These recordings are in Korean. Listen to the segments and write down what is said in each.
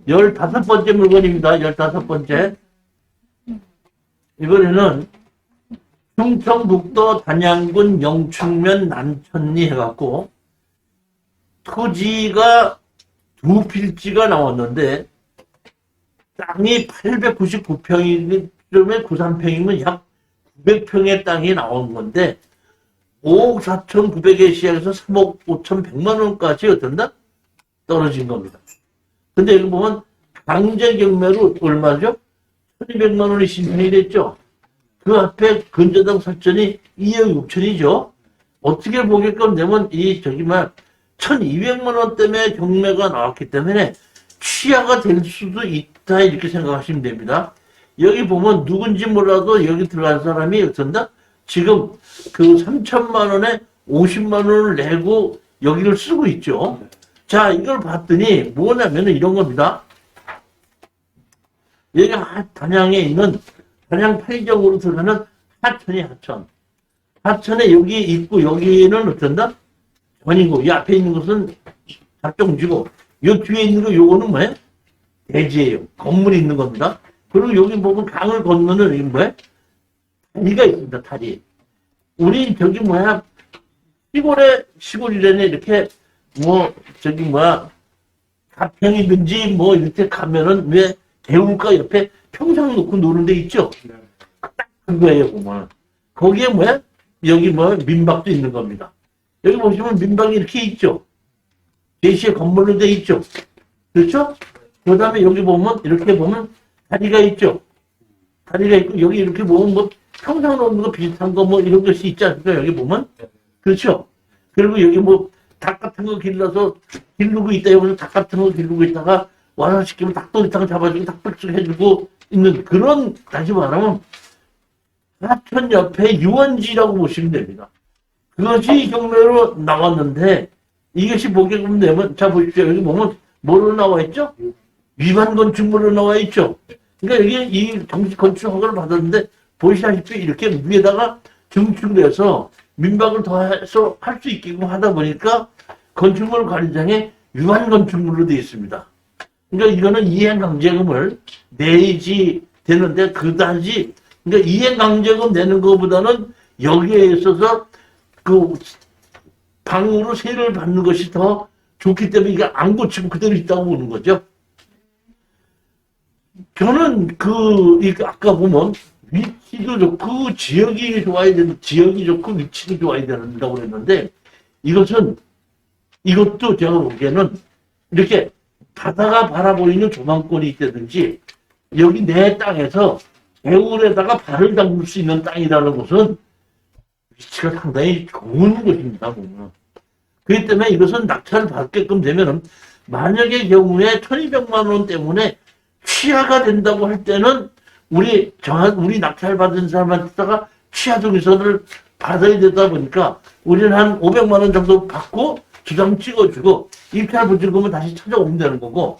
15번째 물건입니다. 15번째. 이번에는 충청북도 단양군 영축면 난천리 해갖고 토지가 두 필지가 나왔는데 땅이 899평이면 93평이면 약 900평의 땅이 나온 건데 5억 4,900에 시작해서 3억 5,100만 원까지 어떤다? 떨어진 겁니다. 근데 여기 보면 강제 경매로 얼마죠? 1,200만 원이 신청이 됐죠. 그 앞에 근저당 설정이 2억 6천이죠. 어떻게 보게끔 되면 이 1,200만 원 때문에 경매가 나왔기 때문에 취하가 될 수도 있다 이렇게 생각하시면 됩니다. 여기 보면 누군지 몰라도 여기 들어간 사람이 어떤다? 지금 그 3천만 원에 50만 원을 내고 여기를 쓰고 있죠. 자, 이걸 봤더니 뭐냐면 이런 겁니다. 여기 단양에 있는 단양 팔정으로 들어가는 하천이 하천. 하천에 여기 있고 여기는 어떤다? 전이고 이 앞에 있는 것은 작정지고 이 뒤에 있는 거 요거는 뭐예요? 대지예요. 건물이 있는 겁니다. 그리고 여기 보면 강을 건너는 이게 뭐예요? 다리가 있습니다. 다리. 우리 저기 뭐야 시골이라네 이렇게 가평이든지 뭐 이렇게 가면은 왜 개울가 옆에 평상 놓고 노는 데 있죠? 딱 그거예요, 보면. 거기에 뭐야? 여기 민박도 있는 겁니다. 여기 보시면 민박이 이렇게 있죠? 제시의 건물로 돼 있죠? 그렇죠? 그 다음에 여기 보면, 이렇게 보면 다리가 있죠? 다리가 있고, 여기 이렇게 보면 뭐 평상 놓는 거 비슷한 거 이런 것이 있지 않습니까? 여기 보면. 그렇죠? 그리고 여기 닭 같은 거 길러서 기르고 있다. 여기서 닭 같은 거 기르고 있다가 완화시키면 닭도리탕 잡아주고 닭백숙 해주고 있는 그런, 다시 말하면 하천 옆에 유원지라고 보시면 됩니다. 그것이 경매로 나왔는데 이것이 보게끔 되면, 자 보십시오. 여기 보면 뭐로 나와 있죠? 위반 건축물로 나와 있죠. 그러니까 여기 이 정식 건축 허가를 받았는데 보시다시피 이렇게 위에다가 증축해서 민박을 더해서 할 수 있게끔 하다 보니까 건축물 관리장에 위반 건축물로 되어 있습니다. 그러니까 이거는 이행강제금을 내야지 되는데 그다지, 그러니까 이행강제금 내는 것보다는 여기에 있어서 그 방으로 세를 받는 것이 더 좋기 때문에 이게 안 고치고 그대로 있다고 보는 거죠. 저는 아까 보면 위치도 좋고 지역이 좋아야 되는, 지역이 좋고 위치도 좋아야 된다고 그랬는데 이것도 제가 보기에는 이렇게 바다가 바라보이는 조망권이 있다든지 여기 내 땅에서 개울에다가 발을 담글 수 있는 땅이라는 것은 위치가 상당히 좋은 것입니다. 보면. 그렇기 때문에 이것은 낙찰을 받게끔 되면은 만약의 경우에 1,200만 원 때문에 취하가 된다고 할 때는 우리 낙찰 받은 사람한테다가 취하 동의서를 받아야 되다 보니까 우리는 한 500만 원 정도 받고 주장 찍어주고 입찰 보증금은 다시 찾아오면 되는 거고,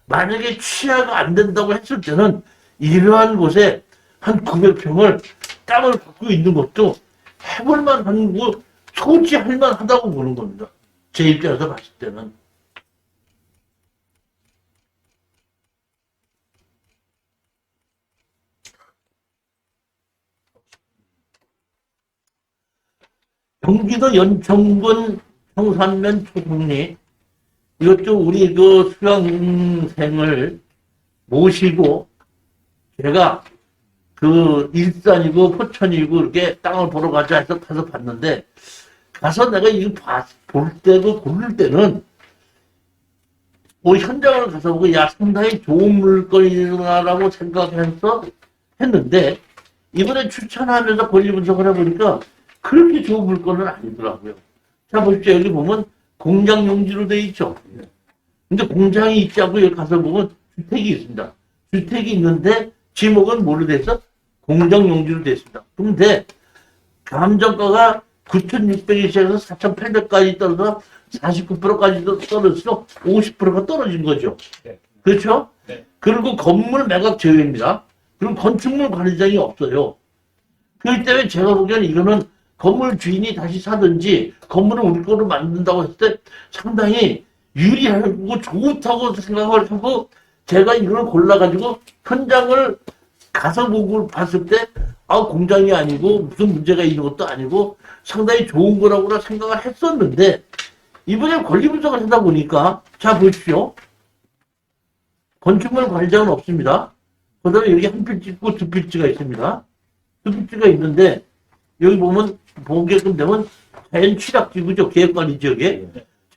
만약에 취하가 안 된다고 했을 때는 이러한 곳에 한 900평을 땅을 갖고 있는 것도 해볼만 한 거, 소지할 만하다고 보는 겁니다. 제 입장에서 봤을 때는. 경기도 연천군 평산면 초동리, 이것도 우리 수강생을 모시고 제가 일산이고 포천이고 이렇게 땅을 보러 가자 해서 가서 봤는데, 가서 내가 이거 볼 때도 고를 때는 현장을 가서 보고 상당히 좋은 물건이라고 생각해서 했는데, 이번에 추천하면서 권리 분석을 해보니까 그렇게 좋은 물건은 아니더라고요. 자 보십시오. 여기 보면 공장 용지로 되어 있죠. 근데 공장이 있지 않고 여기 가서 보면 주택이 있습니다. 주택이 있는데 지목은 뭘로 돼 있어? 공장 용지로 되어 있습니다. 그런데 감정가가 9,600에 시작해서 4,800까지 떨어져서 49%까지도 떨어져서 50%가 떨어진 거죠. 그렇죠? 그리고 건물 매각 제외입니다. 그리고 건축물 관리장이 없어요. 그렇기 때문에 제가 보기에는 이거는 건물 주인이 다시 사든지 건물을 우리 거로 만든다고 했을 때 상당히 유리하고 좋다고 생각을 하고 제가 이걸 골라가지고 현장을 가서 보고 봤을 때 공장이 아니고 무슨 문제가 있는 것도 아니고 상당히 좋은 거라고 생각을 했었는데 이번에 권리 분석을 하다 보니까 자 보십시오. 건축물 관리자는 없습니다. 그 다음에 여기 한 필지 있고 두 필지가 있습니다. 두 필지가 있는데 여기 보면 보게끔 되면 자연 취락지구죠. 계획관리 지역에.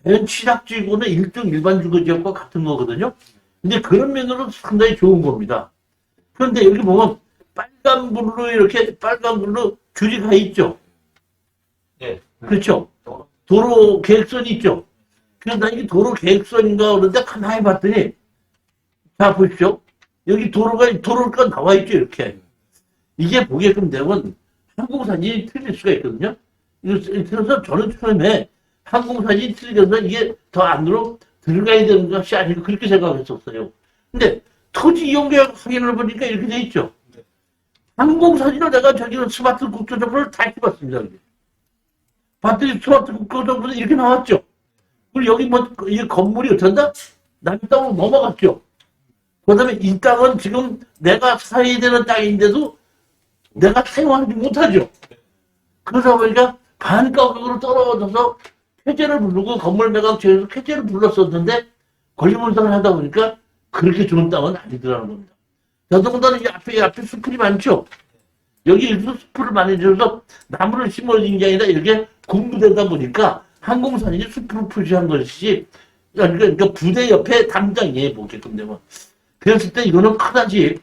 자연 취락지구는 1등 일반 주거지역과 같은 거거든요. 근데 그런 면으로 상당히 좋은 겁니다. 그런데 여기 보면 빨간불로 이렇게 빨간불로 줄이 가 있죠. 네. 그렇죠. 도로 계획선이 있죠. 그래서 난 이게 도로 계획선인가 그런데 가만히 봤더니 자 보십시오. 여기 도로가 나와 있죠. 이렇게. 이게 보게끔 되면 항공사진이 틀릴 수가 있거든요. 그래서 저는 처음에 항공사진이 틀려서 이게 더 안으로 들어가야 되는 것이 아니고 그렇게 생각했었어요. 근데 토지 이용계약 확인을 보니까 이렇게 돼 있죠. 항공사진을 내가 저기는 스마트 국토정보를 다 해봤습니다. 봤더니 스마트 국토정보는 이렇게 나왔죠. 그리고 여기 이 건물이 어쩐다? 남의 땅으로 넘어갔죠. 그 다음에 이 땅은 지금 내가 사야 되는 땅인데도 내가 사용하지 못하죠. 그러다 보니까 반가격으로 떨어져서 쾌재를 부르고 건물 매각처에서 쾌재를 불렀었는데 권리분석을 하다 보니까 그렇게 좋은 땅은 아니더라는 겁니다. 더더군다나 이 앞에 숲이 많죠. 여기 숲을 많이 들어서 나무를 심어진 게 아니라 이렇게 공부되다 보니까 항공사진이 숲으로 표시한 것이지 그러니까 부대 옆에 담장이에요. 보게끔 되면. 그랬을 때 이거는 크다지.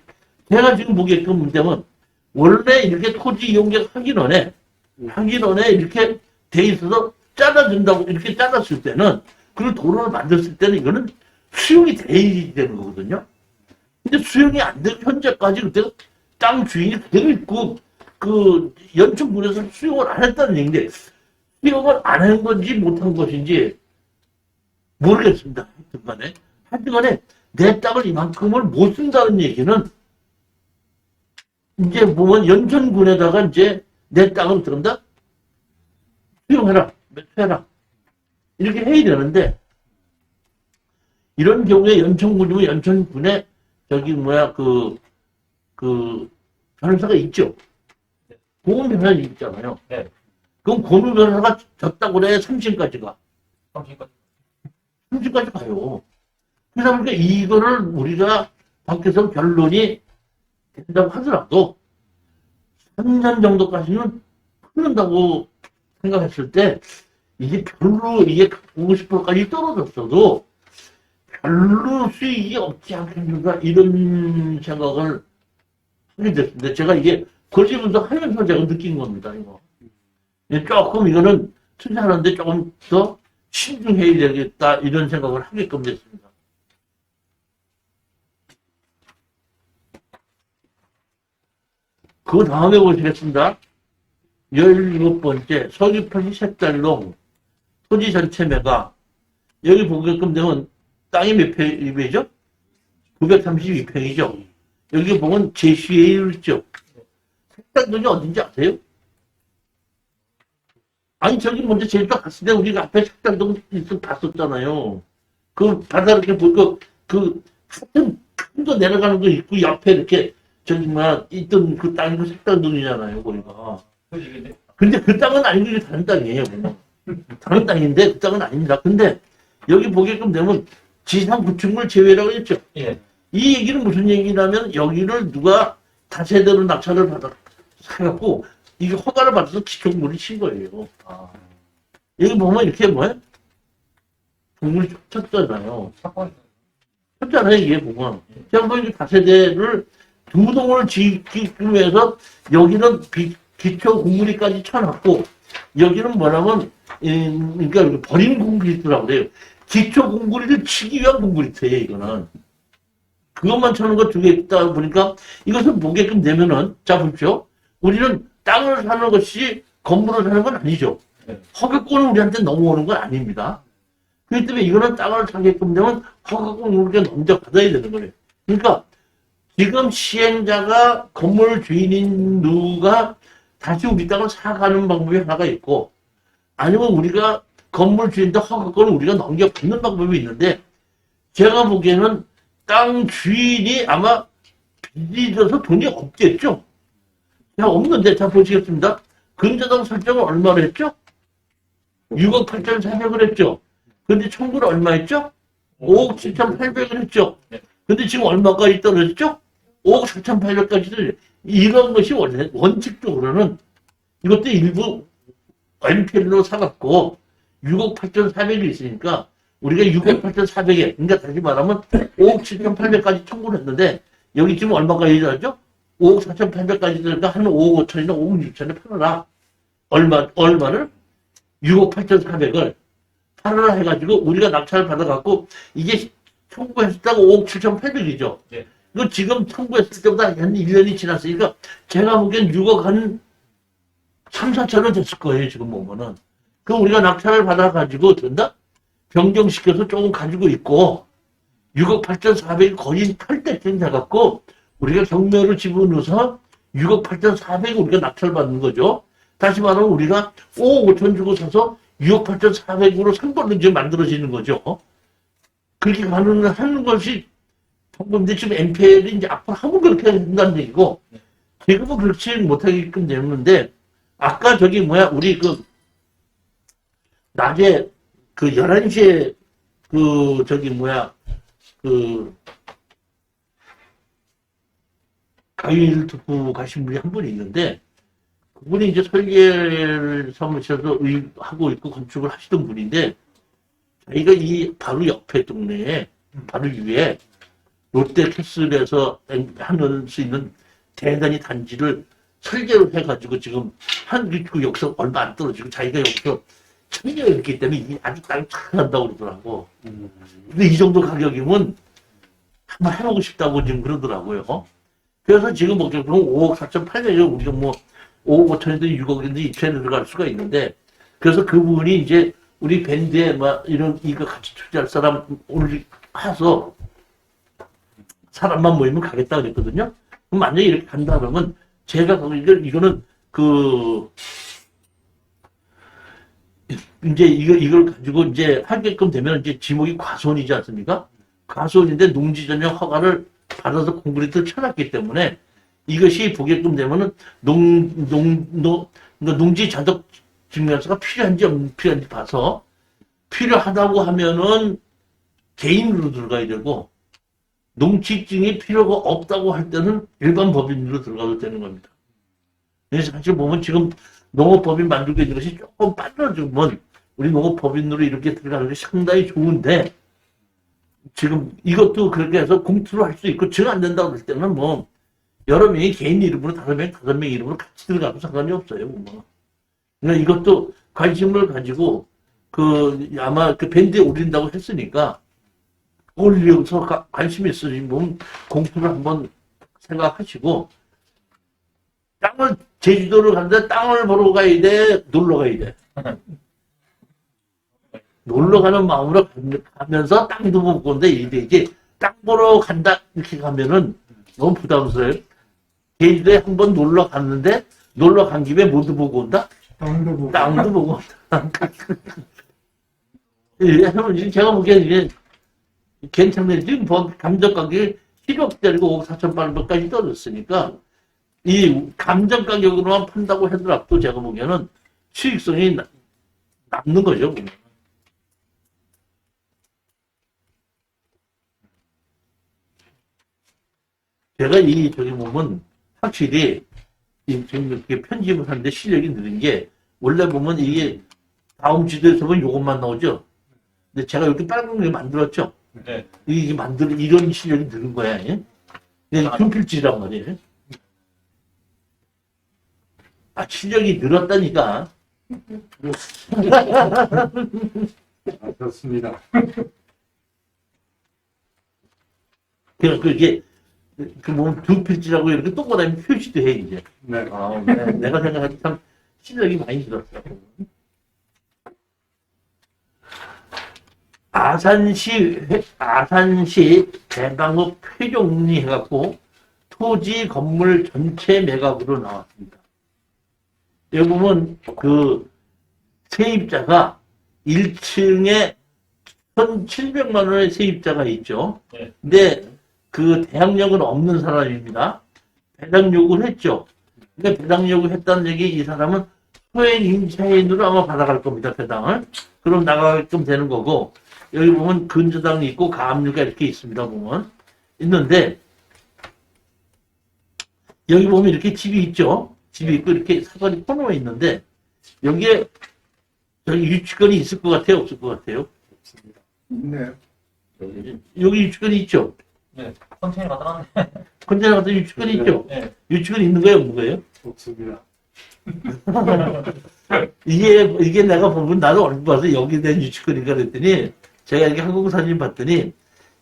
제가 지금 보게끔 되면 원래 이렇게 토지 이용객 확인원에 이렇게 돼 있어서 잘라준다고 이렇게 잘랐을 때는 그 도로를 만들었을 때는 이거는 수용이 돼야 되는 거거든요. 근데 수용이 안 되고 현재까지 그때 땅 주인이 그대로 있고 그 연천군에서 수용을 안 했다는 얘기인데 수용을 안 한 건지 못한 것인지 모르겠습니다. 하여튼간에 내 땅을 이만큼을 못 쓴다는 얘기는 이제 보면 연천군에다가 이제 내 땅을 들은다? 수용해라. 매수해라. 이렇게 해야 되는데 이런 경우에 연천군이면 연천군에 변호사가 있죠. 공원 변호사가 있잖아요. 네. 그럼 공원 변호사가 졌다고 그래 3심까지 가. 3심까지 가요. 그러다 보니까 이거를 우리가 밖에서 결론이 된다고 하더라도 3년 정도까지는 흐른다고 생각했을 때 이게 별로 50%까지 떨어졌어도 별로 수익이 없지 않겠는가 이런 생각을 하게 됐습니다. 제가 이게 권리 분석하면서 제가 느낀 겁니다. 이거 조금 이거는 투자하는데 조금 더 신중해야 되겠다 이런 생각을 하게끔 됐습니다. 그 다음에 보시겠습니다. 17번째 서귀포시 색달동 토지 전체 매각. 여기 보게끔 되면 땅이 몇 평이죠? 932평이죠. 여기 보면 제시에 있죠. 색달동이 어딘지 아세요? 아니 저기 먼저 제주도 갔을 때 우리가 앞에 색달동 봤었잖아요. 그 바다 이렇게 보고 같은 큰 거 내려가는 거 있고 옆에 이렇게 있던 그 땅이 그 색달동이잖아요. 거기가. 근데 그 땅은 아니고 다른 땅이에요. 다른 땅인데 그 땅은 아닙니다. 근데 여기 보게끔 되면 지상 구축물 제외라고 했죠. 예. 이 얘기는 무슨 얘기냐면 여기를 누가 다세대로 낙찰을 사갖고 이게 허가를 받아서 기초물이 친 거예요. 여기 보면 이렇게 동물이 쳤잖아요. 쳤잖아요. 이게 보면. 제가 보면 다세대를 두 동을 짓기 위해서 여기는 기초 공구리까지 쳐놨고 여기는 뭐냐면 그러니까 버린 공구리트라고 그래요. 기초 공구리를 치기 위한 공구리트예요. 이거는 그것만 쳐놓은 거 두 개 있다 보니까 이것을 보게끔 되면은 자 보십시오. 우리는 땅을 사는 것이 건물을 사는 건 아니죠. 허가권은 우리한테 넘어오는 건 아닙니다. 그렇기 때문에 이거는 땅을 사게끔 되면 허가권을 우리가 먼저 받아야 되는 거예요. 그러니까 지금 시행자가 건물 주인인 누가 다시 우리 땅을 사가는 방법이 하나가 있고 아니면 우리가 건물 주인한테 허가권을 우리가 넘겨받는 방법이 있는데, 제가 보기에는 땅 주인이 아마 빚이 져서 돈이 없겠죠? 자, 없는데, 자, 보시겠습니다. 근저당 설정을 얼마로 했죠? 6억 8,400을 했죠? 근데 청구를 얼마 했죠? 5억 7,800을 했죠? 근데 지금 얼마까지 떨어졌죠? 5억 4,800까지. 이런 것이 원칙적으로는 이것도 일부 NPL로 사갖고 6억 8,400이 있으니까 우리가 6억 8,400에, 그러니까 다시 말하면 5억 7,800까지 청구를 했는데 여기 지금 얼마까지 들어가죠? 5억 4,800까지 들어가 한 5억 5천이나 5억 6천에 팔아라. 얼마를? 6억 8,400을 팔아라 해가지고 우리가 낙찰을 받아갖고 이게 청구했다고 5억 7,800이죠. 네. 이거 지금 청구했을 때보다 한 1년이 지났으니까 제가 보기엔 6억 한 3, 4천원 됐을 거예요, 지금 보면은. 그럼 우리가 낙찰을 받아가지고 된다? 변경시켜서 조금 가지고 있고 6억 8,400이 거의 팔 때쯤 돼갖고 우리가 경매를 집어넣어서 6억 8,400을 우리가 낙찰받는 거죠. 다시 말하면 우리가 5억 5천 주고 사서 6억 8,400으로 상권을 이제 만들어지는 거죠. 그렇게 가능하는 것이 근데 지금 NPL이 이제 앞으로 하면 그렇게 한다는 얘기고 지금은 그렇지 못하게끔 되는데 아까 저기 뭐야 우리 그 낮에 그 11시에 그 저기 뭐야 그 가일 듣고 가신 분이 한 분이 있는데 그분이 이제 설계를 사무실에서 하고 있고 건축을 하시던 분인데 자기가 이 바로 옆에 동네에 바로 위에 롯데캐슬에서 하는 수 있는 대단히 단지를 설계를 해가지고 지금 그 여기서 얼마 안 떨어지고 자기가 여기서 참여를 했기 때문에 이게 아주 땅이 잘 난다고 그러더라고. 근데 이 정도 가격이면 한번 해보고 싶다고 지금 그러더라고요. 그래서 지금 뭐 그럼 5억 4,800을 우리가 뭐 5억 5천인데 6억인데 2천에 들어갈 수가 있는데 그래서 그분이 이제 우리 밴드에 막 이런 이거 같이 투자할 사람 오늘 가서 사람만 모이면 가겠다 그랬거든요. 그럼 만약에 이렇게 간다 그러면 제가 이거는 이제 이걸 가지고 이제 하게끔 되면 이제 지목이 과수원이지 않습니까? 과수원인데 농지 전용 허가를 받아서 콘크리트를 쳐놨기 때문에 이것이 보게끔 되면은 그러니까 농지 자격 증명서가 필요한지 안 필요한지 봐서 필요하다고 하면은 개인으로 들어가야 되고 농지증이 필요가 없다고 할 때는 일반 법인으로 들어가도 되는 겁니다. 그래서 사실 보면 지금 농업법인 만들고 있는 것이 조금 빨라지면 우리 농업법인으로 이렇게 들어가는 게 상당히 좋은데 지금 이것도 그렇게 해서 공투로 할 수 있고 증 안 된다고 할 때는 뭐 여러 명이 개인 이름으로 5명 이름으로 같이 들어가도 상관이 없어요. 뭐. 그러니까 이것도 관심을 가지고 아마 그 밴드에 올린다고 했으니까 올려서 관심 있으시면 공투를 한번 생각하시고 땅을 제주도를 가는데 땅을 보러 가야 돼, 놀러 가야 돼. 놀러 가는 마음으로 가면서 땅도 못 보는데 이게 땅 보러 간다 이렇게 가면은 너무 부담스러워요. 제주도에 한번 놀러 갔는데 놀러 간 김에 뭐도 보고 온다? 땅도 보고 온다. 제가 보기엔 이게 괜찮네. 지금 감정 가격이 1억짜리고 5억 4,800까지 떨어졌으니까 이 감정 가격으로만 판다고 하더라도 제가 보기에는 수익성이 남는 거죠. 제가 저기 보면 확실히 지금 이렇게 편집을 하는데 실력이 느는 게 원래 보면 이게 다음 지도에서 보면 이것만 나오죠. 근데 제가 이렇게 빨간 거 만들었죠. 네. 이게 이런 실력이 느는 거야. 그냥 흉필질이란 말이에요. 아, 실력이 늘었다니까. 그렇습니다. 그래서 이게 보면 두 필지라고 이렇게 동그라미 표시도 해 이제. 네. 내가 생각할 때 참 실력이 많이 늘었어. 아산시 대방읍 회종리 해갖고 토지 건물 전체 매각으로 나왔습니다. 여기 보면 그 세입자가 1층에 1,700만 원의 세입자가 있죠. 네. 근데 그 대항력은 없는 사람입니다. 배당 요구를 했죠. 그러니까 배당 요구했다는 얘기, 이 사람은 소액 임차인으로 아마 받아갈 겁니다, 배당을. 그럼 나가게끔 되는 거고, 여기 보면 근저당이 있고 가압류가 이렇게 있습니다, 보면. 있는데, 여기 보면 이렇게 집이 있죠. 집이 있고 이렇게 사거리 코너에 있는데, 여기에 저기 유치권이 있을 것 같아요, 없을 것 같아요? 있네요. 여기 유치권이 있죠. 네. 컨테이너 갖다 놨네. 컨테이너 같은 유치권이 있죠. 네. 유치권이 있는 거예요, 없는 거예요? 없습니다. 이게 내가 보면 나도 얼핏 봐서 여기에 대한 유치권인가 그랬더니 제가 이렇게 항공사진 봤더니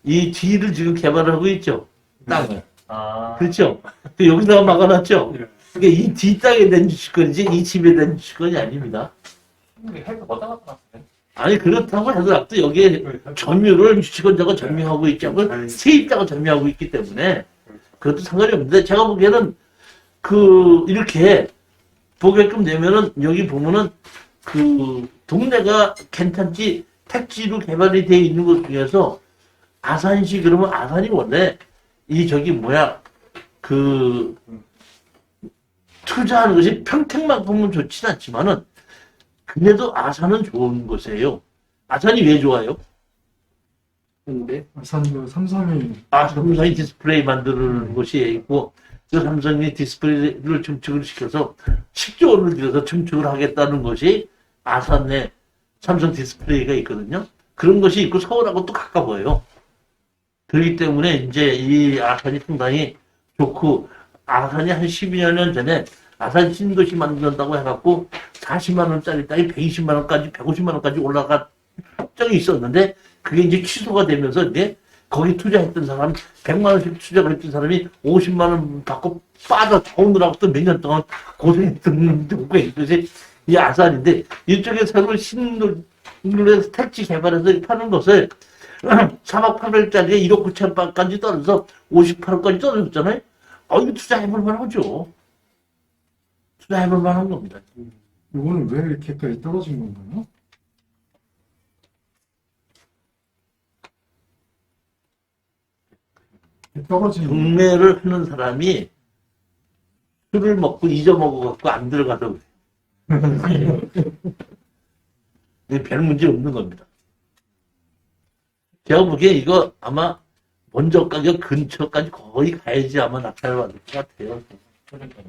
이 뒤를 지금 개발하고 있죠. 땅을. 아. 그렇죠. 그 여기다가 막아놨죠. 예. 그러니까 이 뒷땅에 대한 유치권이지 이 집에 대한 유치권이 아닙니다. 이게 헬프 갖다 놨어요. 아니 그렇다고 하더라도 여기에 점유를 유치권자가 점유하고 있지 않고 세입자가 점유하고 있기 때문에 그것도 상관이 없는데 제가 보기에는 그 이렇게 보게끔 되면은 여기 보면은 그 동네가 괜찮지 택지로 개발이 되어 있는 것 중에서 아산시 그러면 아산이 원래 이 저기 뭐야 그 투자하는 것이 평택만큼은 좋진 않지만은 그래도 아산은 좋은 곳이에요. 아산이 왜 좋아요? 근데 아산도 삼성이 삼성이 디스플레이 만드는 곳이 있고 그 삼성이 디스플레이를 증축을 시켜서 10조 원을 들여서 증축을 하겠다는 것이 아산에 삼성 디스플레이가 있거든요. 그런 것이 있고 서울하고 또 가까워요. 그렇기 때문에 이제 이 아산이 상당히 좋고 아산이 한 12년 전에 아산 신도시 만든다고 해갖고 40만 원짜리 땅이 120만 원까지 150만 원까지 올라간 적이 있었는데 그게 이제 취소가 되면서 이제 거기 투자했던 사람 100만 원씩 투자를 했던 사람이 50만 원 받고 빠져 오느라고 또 몇 년 동안 고생했던 경우가 있듯이 이 아산인데 이쪽에 새로 신도시에서 택지 개발해서 파는 것을 3억 800짜리에 1억 9천까지 떨어져서 58억까지 떨어졌잖아요. 이거 투자해볼 만하죠. 투자해볼 만한 겁니다. 이거는 왜 이렇게까지 떨어진 건가요? 떨어지는 경매를 하는 사람이 술을 먹고 잊어먹어갖고 안 들어가서 그래요. 별 문제 없는 겁니다. 제가 보기에 이거 아마 먼저 가격 근처까지 거의 가야지 아마 낙찰을 받을 것 같아요. 그러니까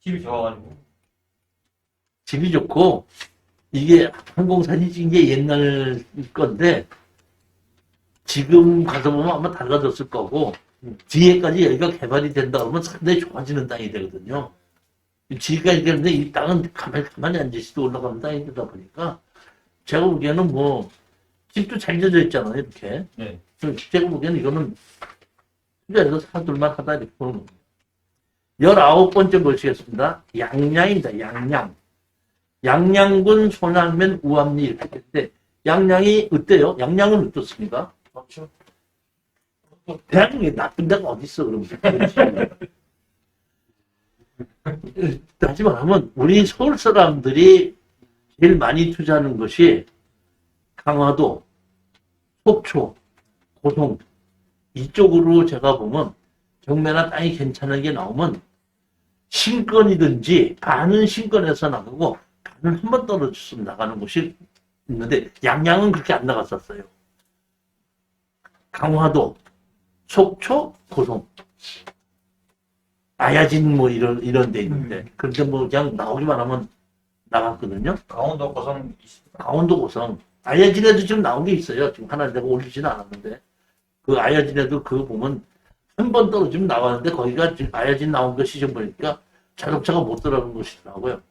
집이 좋아가지고. 집이 좋고 이게 항공사진 찍은 게 옛날 건데 지금 가서 보면 아마 달라졌을 거고 뒤에까지 여기가 개발이 된다 그러면 상당히 좋아지는 땅이 되거든요. 지금까지 그런데 이 땅은 가만히 앉아있어도 올라가는 땅이 되다 보니까 제가 보기에는 뭐 집도 잘 져져 있잖아요 이렇게. 네. 제가 보기에는 이거는 투자해서 사둘만 하다 이렇게 보는 겁니다. 19번째 보시겠습니다. 양양입니다. 양양. 양양군 소남면 우암리 이렇게 했는데 양양이 어때요? 양양은 어떻습니까? 그렇죠. 대한민국에 나쁜 데가 어디 있어 그러면. 다시 말하면 우리 서울 사람들이 제일 많이 투자하는 것이 강화도, 속초, 고성 이쪽으로 제가 보면 경매나 땅이 괜찮은 게 나오면 신권이든지 반은 신권에서 나가고 반은 한 번 떨어졌으면 나가는 곳이 있는데 양양은 그렇게 안 나갔었어요. 강화도, 속초, 고성, 아야진 뭐 이런 데 있는데 그런데 뭐 그냥 나오기만 하면 나갔거든요. 강원도 고성 강원도 고성, 아야진에도 지금 나온 게 있어요. 지금 하나 내가 올리지는 않았는데 그 아야진에도 그거 보면 한 번 떨어지면 나가는데 거기가 지금 아야진 나온 거 시점 보니까 자동차가 못 들어가는 곳이더라고요.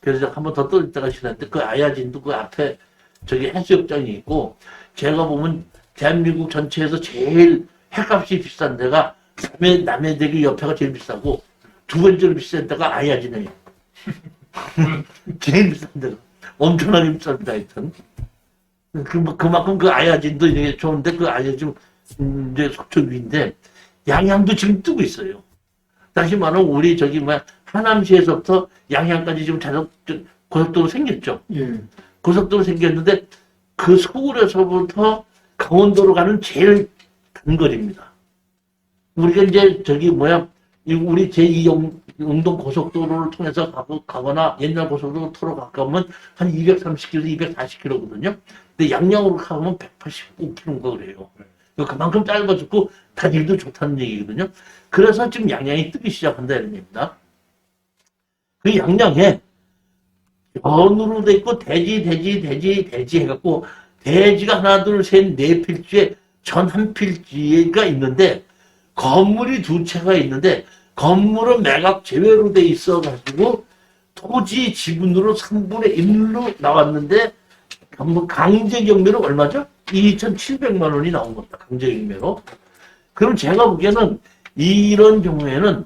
그래서 한 번 더 떨어질 때가 지났는데 그 아야진도 그 앞에 저기 해수욕장이 있고 제가 보면 대한민국 전체에서 제일 횟값이 비싼 데가 남해대교 옆에가 제일 비싸고 두 번째로 비싼 데가 아야진이에요. 제일 비싼 데가 엄청나게 비쌉니다. 하여튼 그만큼 그 아야진도 이게 좋은데 그 아야진 이제 속초 위인데 양양도 지금 뜨고 있어요. 다시 말하면 우리 저기 하남시에서부터 양양까지 지금 고속도로 생겼죠. 예. 고속도로 생겼는데 그 서울에서부터 강원도로 가는 제일 단거리입니다. 우리가 이제 저기 뭐야, 우리 제2 영동 고속도로를 통해서 가거나 옛날 고속도로 타러 가까우면 한 230km, 240km거든요. 근데 양양으로 가면 185km인가 그래요. 그만큼 짧아졌고 다길도 좋다는 얘기거든요. 그래서 지금 양양이 뜨기 시작한다 이런 얘기입니다. 그 양양에 전으로 돼 있고 대지 해갖고 대지가 하나 둘 셋 네 필지에 전 한 필지가 있는데 건물이 두 채가 있는데 건물은 매각 제외로 돼 있어가지고 토지 지분으로 3분의 1로 나왔는데 강제 경매로 얼마죠? 2,700만 원이 나온 겁니다. 강제 경매로. 그럼 제가 보기에는 이런 경우에는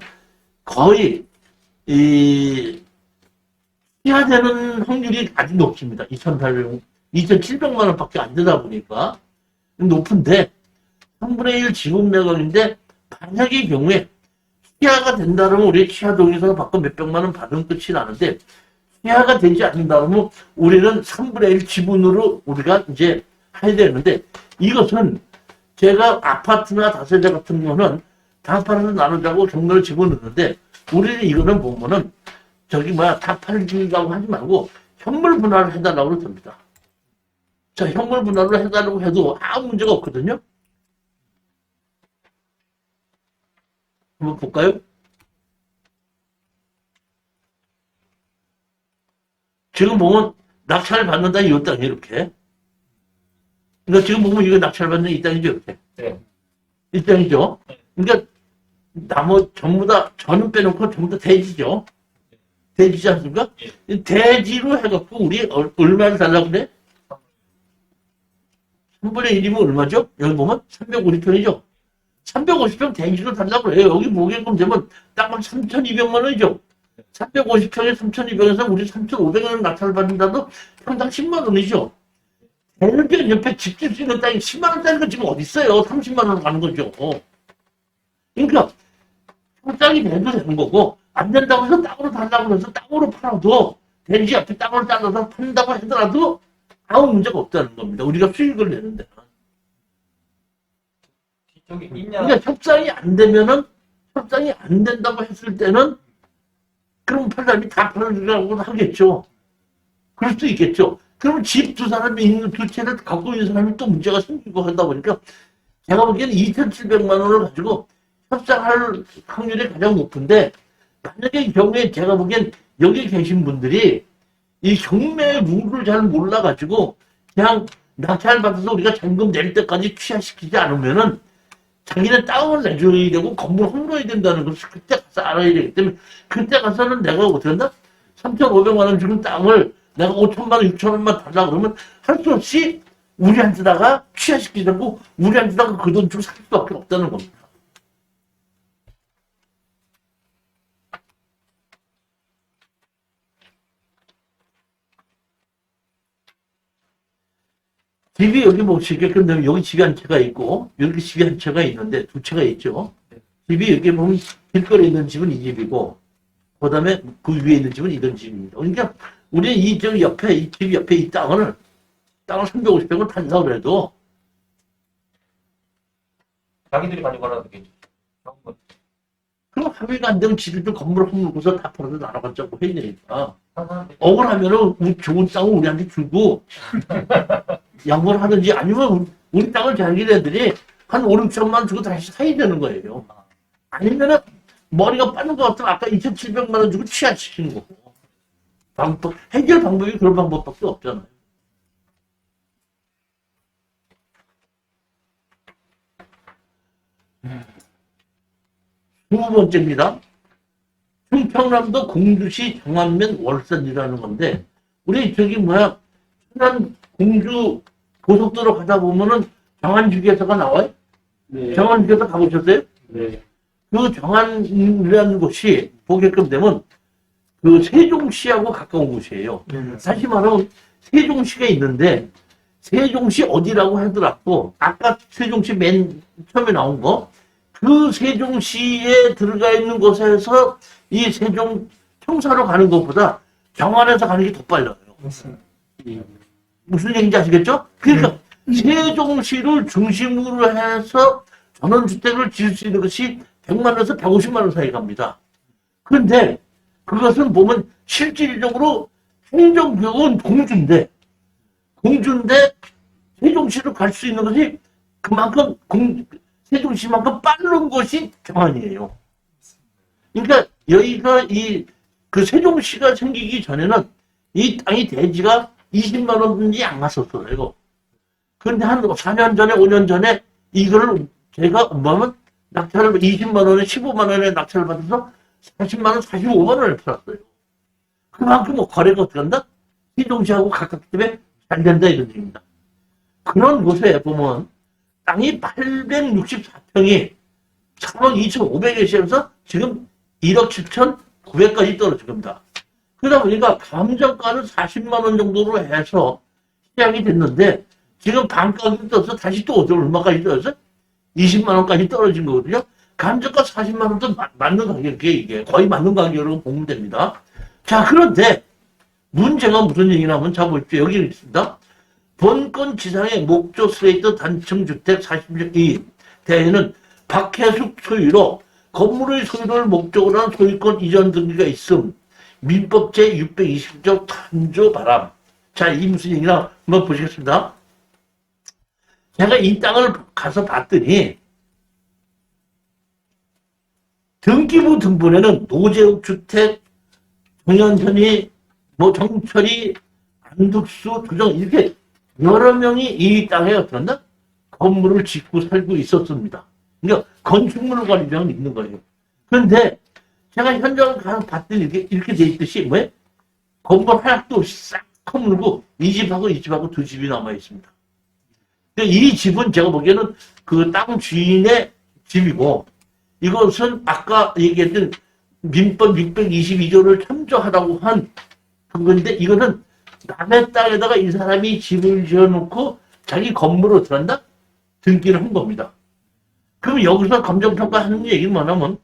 거의 취하되는 확률이 아주 높습니다. 2,700만 원밖에 안 되다 보니까 높은데 3분의 1 지분 매각인데 만약의 경우에 취하가 된다면 우리 취하 동의서 받고 몇백만 원 받으면 끝이 나는데 취하가 되지 않는다면 우리는 3분의 1 지분으로 우리가 이제 해야 되는데 이것은 제가 아파트나 다세대 같은 거는 다파트에서 나누자고 경로를 집어넣는데 우리는 이거는 보면은 저기 뭐야 다 팔기라고 하지 말고 현물 분할을 해달라고 그럽니다. 자, 현물 분할을 해달라고 해도 아무 문제가 없거든요. 한번 볼까요? 지금 보면 낙찰 받는다 이 땅이 이렇게. 그러니까 지금 보면 이거 낙찰 받는 이 땅이죠 이렇게. 네. 이 땅이죠. 그러니까 나머지 전부 다 저는 빼놓고 전부 다 대지죠. 대지지 않습니까? 대지로 해갖고 우리 얼마를 달라고 그래? 3분의 1이면 얼마죠? 여기 보면 350평이죠. 350평 대지로 달라고 해요. 여기 모게끔 되면 딱 3,200만 원이죠. 350평에 3,200에서 우리 3,500원 낙찰 받는다도 평당 10만 원이죠. 대전 옆에 집 질 수 있는 땅이 10만 원짜리가 지금 어디 있어요? 30만 원 가는 거죠. 그러니까 땅이 돼도 되는 거고 안 된다고 해서 땅으로 달라고 해서 땅으로 팔아도 대지 앞에 땅을 잘라서 판다고 하더라도 아무 문제가 없다는 겁니다. 우리가 수익을 내는데. 뒤쪽에 있냐? 그러니까 협상이 안 되면은 협상이 안 된다고 했을 때는 그럼 팔람이 다 팔으라고 하겠죠. 그럴 수도 있겠죠. 그럼 집 두 사람이 있는 두 채를 갖고 있는 사람이 또 문제가 생기고 하다 보니까 제가 보기에는 2,700만 원을 가지고 협상할 확률이 가장 높은데 만약에 경우에 제가 보기엔 여기 계신 분들이 이 경매 룰을 잘 몰라가지고 그냥 낙찰 받아서 우리가 잔금 낼 때까지 취하시키지 않으면은 자기는 땅을 내줘야 되고 건물 헐어야 된다는 것을 그때 가서 알아야 되기 때문에 그때 가서는 내가 어떻게 한다? 3,500만 원 주는 땅을 내가 5천만 원, 6천 원만 달라 그러면 할 수 없이 우리한테다가 취하시키자고 우리한테다가 그 돈 주고 살 수밖에 없다는 겁니다. 집이 여기 보시게끔 되면 여기 집이 한 채가 있고 여기 집이 한 채가 있는데 두 채가 있죠. 집이 여기 보면 길거리에 있는 집은 이 집이고 그 다음에 그 위에 있는 집은 이런 집입니다. 그러니까 우리 이저 옆에 이 집 옆에 이 땅을 350평을 판다고 그래도 자기들이 가져가라고 되겠죠. 그럼 합의가 안 되면 지들도 건물을 헐고서 다 팔아서 나눠가자고 해야 되니까 사람들이 억울하면은 좋은 땅을 우리한테 주고 양보를 하든지 아니면 우리 땅을 자기네들이 한 5, 6천만 주고 다시 사야 되는 거예요. 아니면은 머리가 빠는 것 같으면 아까 2,700만 원 주고 취하시키는 거고. 해결 방법이 그런 방법밖에 없잖아요. 두 번째입니다. 충청남도 공주시 정안면 월산이라는 건데 우리 저기 뭐야 천안 공주 고속도로 가다 보면은 정안휴게소가 나와요? 네. 정안휴게소 가보셨어요? 네. 그 정안이라는 곳이 보게끔 되면 그 세종시하고 가까운 곳이에요. 네. 다시 말하면 세종시가 있는데 세종시 어디라고 하더라도 아까 세종시 맨 처음에 나온 거 그 세종시에 들어가 있는 곳에서 이 세종 청사로 가는 것보다 정안에서 가는 게 더 빨라요. 맞습니다. 무슨 얘기인지 아시겠죠? 그러니까 세종시를 중심으로 해서 전원주택을 지을 수 있는 것이 100만 원에서 150만 원 사이 갑니다. 그런데 그것은 보면 실질적으로 행정구역은 공주인데 세종시로 갈 수 있는 것이 그만큼 세종시만큼 빠른 것이 경안이에요. 그러니까 여기가 그 세종시가 생기기 전에는 이 땅이 대지가 20만 원인지 안 갔었어요. 그런데 한 4년 전에 5년 전에 이거를 제가 뭐하면 낙찰을 20만 원에 15만 원에 낙찰을 받아서 40만 원, 45만 원을 팔았어요. 그만큼 거래가 어떻게 한다? 세종시하고 가깝기 때문에 잘 된다 이런 얘기입니다. 그런 곳에 보면 땅이 864평이 3억 2,500에 시작해서 지금 1억 7,900까지 떨어진 겁니다. 그러다 보니까 감정가는 40만 원 정도로 해서 시작이 됐는데 지금 반가격이 떠서 다시 또 얼마까지 떨어졌어? 20만 원까지 떨어진 거거든요. 감정가 40만 원도 맞는 가격이에요. 이게 거의 맞는 가격으로 보면 됩니다. 자, 그런데 문제가 무슨 얘기냐면 자 보십시오. 여기 있습니다. 본건 지상의 목조 슬레이트 단층 주택 42 대에는 박해숙 소유로 건물의 소유를 목적으로 한 소유권 이전 등기가 있음. 민법 제620조 탄조 바람. 자, 이 무슨 얘기나 한번 보시겠습니다. 제가 이 땅을 가서 봤더니 등기부 등본에는 노재욱 주택, 정연현이, 정철이, 안득수, 두정 이렇게 여러 명이 이 땅에 어떤다? 건물을 짓고 살고 있었습니다. 그러니까 건축물 관리량이 있는 거예요. 그런데 제가 현장을 가서 봤더니 이렇게 돼 있듯이 왜? 건물 하나도 없이 싹 허물고 이 집하고 이 집하고 두 집이 남아 있습니다. 이 집은 제가 보기에는 그 땅 주인의 집이고 이것은 아까 얘기했던 민법 622조를 참조하라고 한 건데 이거는 남의 땅에다가 이 사람이 집을 지어놓고 자기 건물을 들어간다? 등기를 한 겁니다. 그럼 여기서 감정평가 하는 얘기는 뭐냐면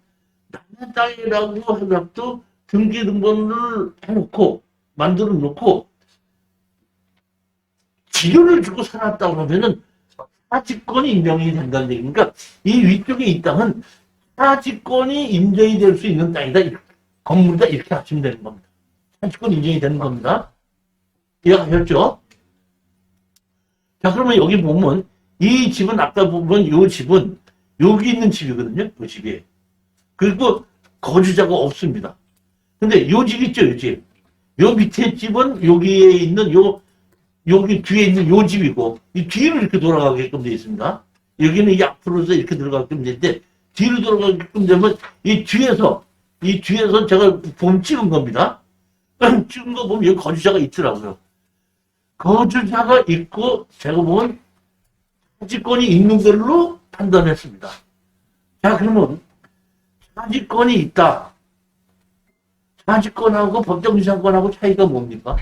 남의 땅이라고 하더라도 등기 등본을 해놓고 만들어 놓고 지료를 주고 살았다고 하면은 사지권이 인정이 된다는 얘기니까 이 위쪽에 이 땅은 사지권이 인정이 될 수 있는 땅이다. 건물이다. 이렇게 하시면 되는 겁니다. 사지권 인정이 되는 겁니다. 이해가셨죠? 자, 그러면 여기 보면 이 집은 아까 보면 이 집은 여기 있는 집이거든요. 이 집이. 그리고 거주자가 없습니다. 근데 이 집 있죠, 이 집. 요 밑에 집은 여기에 있는 여기 뒤에 있는 요 집이고, 이 뒤로 이렇게 돌아가게끔 되어 있습니다. 여기는 이 앞으로서 이렇게 들어가게끔 되는데, 뒤로 돌아가게끔 되면, 이 뒤에서 제가 보면 찍은 겁니다. 찍은 거 보면 여기 거주자가 있더라고요. 거주자가 있고, 제가 보면 사지권이 있는 걸로 판단했습니다. 자, 그러면 사지권이 있다. 사지권하고 법정지상권하고 차이가 뭡니까?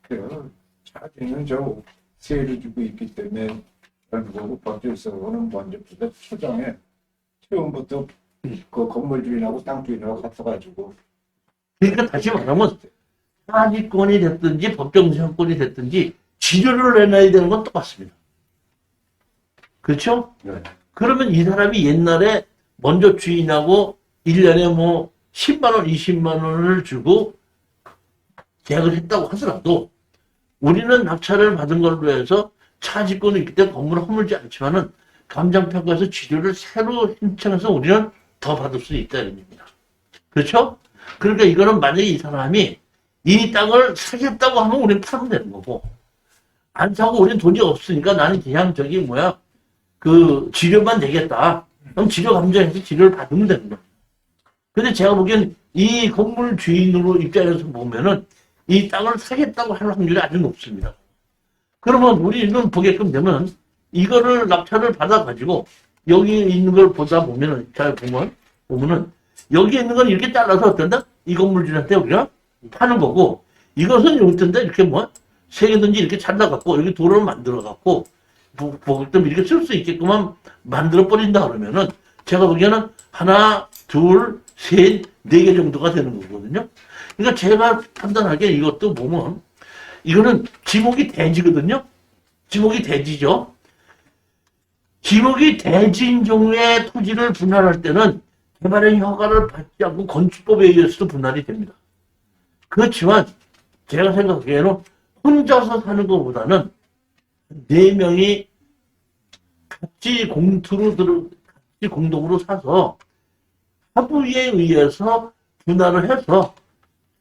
그 차지는 저 세를 주고 있기 때문에 결국 법질서는 먼저부터 초장에 처음부터 그 건물 주인하고 땅 주인하고 같아가지고 그러니까 다시 말하면 사지권이 됐든지 법정지상권이 됐든지 지료를 내놔야 되는 건 똑같습니다. 그렇죠? 네. 그러면 이 사람이 옛날에 먼저 주인하고 1년에 뭐 10만 원, 20만 원을 주고 계약을 했다고 하더라도 우리는 낙찰을 받은 걸로 해서 차지권이 있기 때문에 건물을 허물지 않지만은 감정평가에서 지료를 새로 신청해서 우리는 더 받을 수 있다는 얘기입니다. 그렇죠? 그러니까 이거는 만약에 이 사람이 이 땅을 사겠다고 하면 우리는 팔면 되는 거고 안 사고 우리는 돈이 없으니까 나는 그냥 그 지료만 내겠다. 그럼 지료 감정해서 지료를 받으면 되는 거예요. 근데 제가 보기엔 이 건물 주인으로 입장에서 보면은 이 땅을 사겠다고 할 확률이 아주 높습니다. 그러면 우리는 보게끔 되면 이거를 낙찰을 받아가지고 여기 있는 걸 보다 보면은 잘 보면은 여기 있는 건 이렇게 잘라서 어떤다? 이 건물 주인한테 우리가 파는 거고 이것은 여기 있던데 이렇게 세 개든지 이렇게 잘라갖고 여기 도로를 만들어갖고 보게끔 이렇게 쓸 수 있게끔만 만들어버린다 그러면은 제가 보기에는 하나, 둘, 셋, 네 개 정도가 되는 거거든요. 그러니까 제가 판단하기에 이것도 보면 이거는 지목이 대지거든요. 지목이 대지죠. 지목이 대지인 경우에 토지를 분할할 때는 개발의 허가를 받지 않고 건축법에 의해서도 분할이 됩니다. 그렇지만 제가 생각하기에는 혼자서 사는 것보다는 4명이 같이 같이 공동으로 사서 합의에 의해서 분할을 해서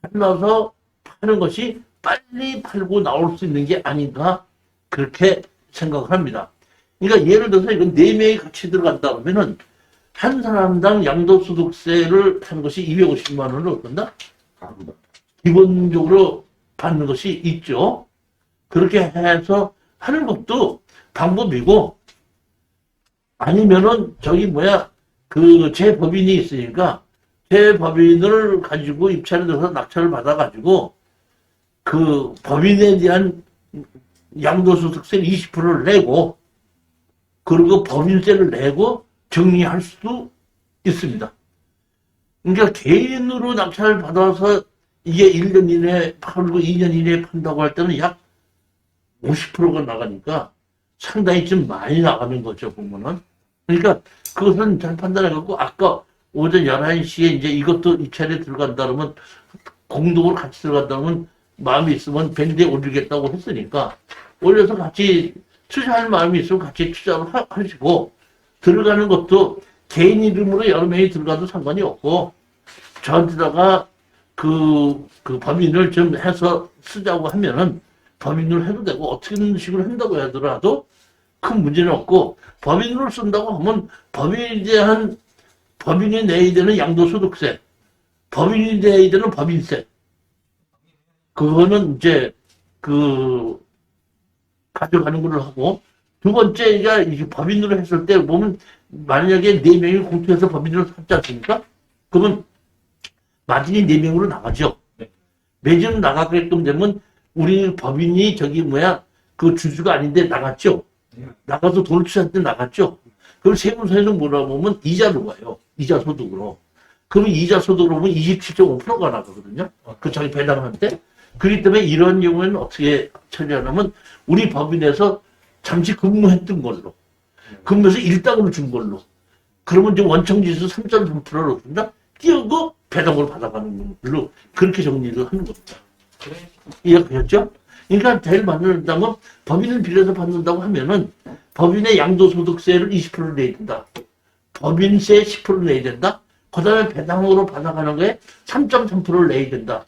잘라서 파는 것이 빨리 팔고 나올 수 있는 게 아닌가 그렇게 생각을 합니다. 그러니까 예를 들어서 이건 4명이 같이 들어간다 그러면은 한 사람당 양도소득세를 하는 것이 250만 원을 얻는다? 기본적으로 받는 것이 있죠. 그렇게 해서 하는 것도 방법이고, 아니면은 제 법인이 있으니까 제 법인을 가지고 입찰을 들어서 낙찰을 받아가지고 그 법인에 대한 양도소득세 20%를 내고 그리고 법인세를 내고 정리할 수도 있습니다. 그러니까 개인으로 낙찰을 받아서 이게 1년 이내에 팔고 2년 이내에 판다고 할 때는 약 50%가 나가니까 상당히 좀 많이 나가는 거죠, 보면은. 그러니까 그것은 잘 판단해갖고 아까 오전 11시에 이제 이것도 입찰에 들어간다 그러면 공동으로 같이 들어간다 그러면 마음이 있으면 밴드에 올리겠다고 했으니까 올려서 같이 투자할 마음이 있으면 같이 투자를 하시고 들어가는 것도 개인 이름으로 여러 명이 들어가도 상관이 없고 저한테다가 그 법인을 좀 해서 쓰자고 하면은 법인으로 해도 되고 어떻게 식으로 한다고 하더라도 큰 문제는 없고 법인으로 쓴다고 하면 법인에 대한 법인이 내야 되는 양도소득세, 법인이 내야 되는 법인세 그거는 이제 가져가는 걸로 하고 두 번째가 이제 법인으로 했을 때 보면 만약에 4명이 공투해서 법인으로 샀지 않습니까? 그러면 마진이 4명으로 나가죠. 매진 나가게끔 되면 우리 법인이 그 주주가 아닌데 나갔죠. 나가서 돈을 투자할 때 나갔죠. 그걸 세무서에서 몰아보면 이자로 가요. 이자 소득으로. 그러면 이자 소득으로 보면 27.5%가 나가거든요. 그 자기 배당할 때. 그렇기 때문에 이런 경우에는 어떻게 처리하냐면 우리 법인에서 잠시 근무했던 걸로 근무해서 일당으로 준 걸로 그러면 이제 원청지수 3.3%를 준다? 띄우고 배당으로 받아가는 걸로 그렇게 정리를 하는 겁니다. 이해가셨죠? 그러니까 제일 받는다면 법인을 빌려서 받는다고 하면은 법인의 양도소득세를 20% 내야 된다. 법인세 10% 내야 된다. 그 다음에 배당으로 받아가는 거에 3.3%를 내야 된다.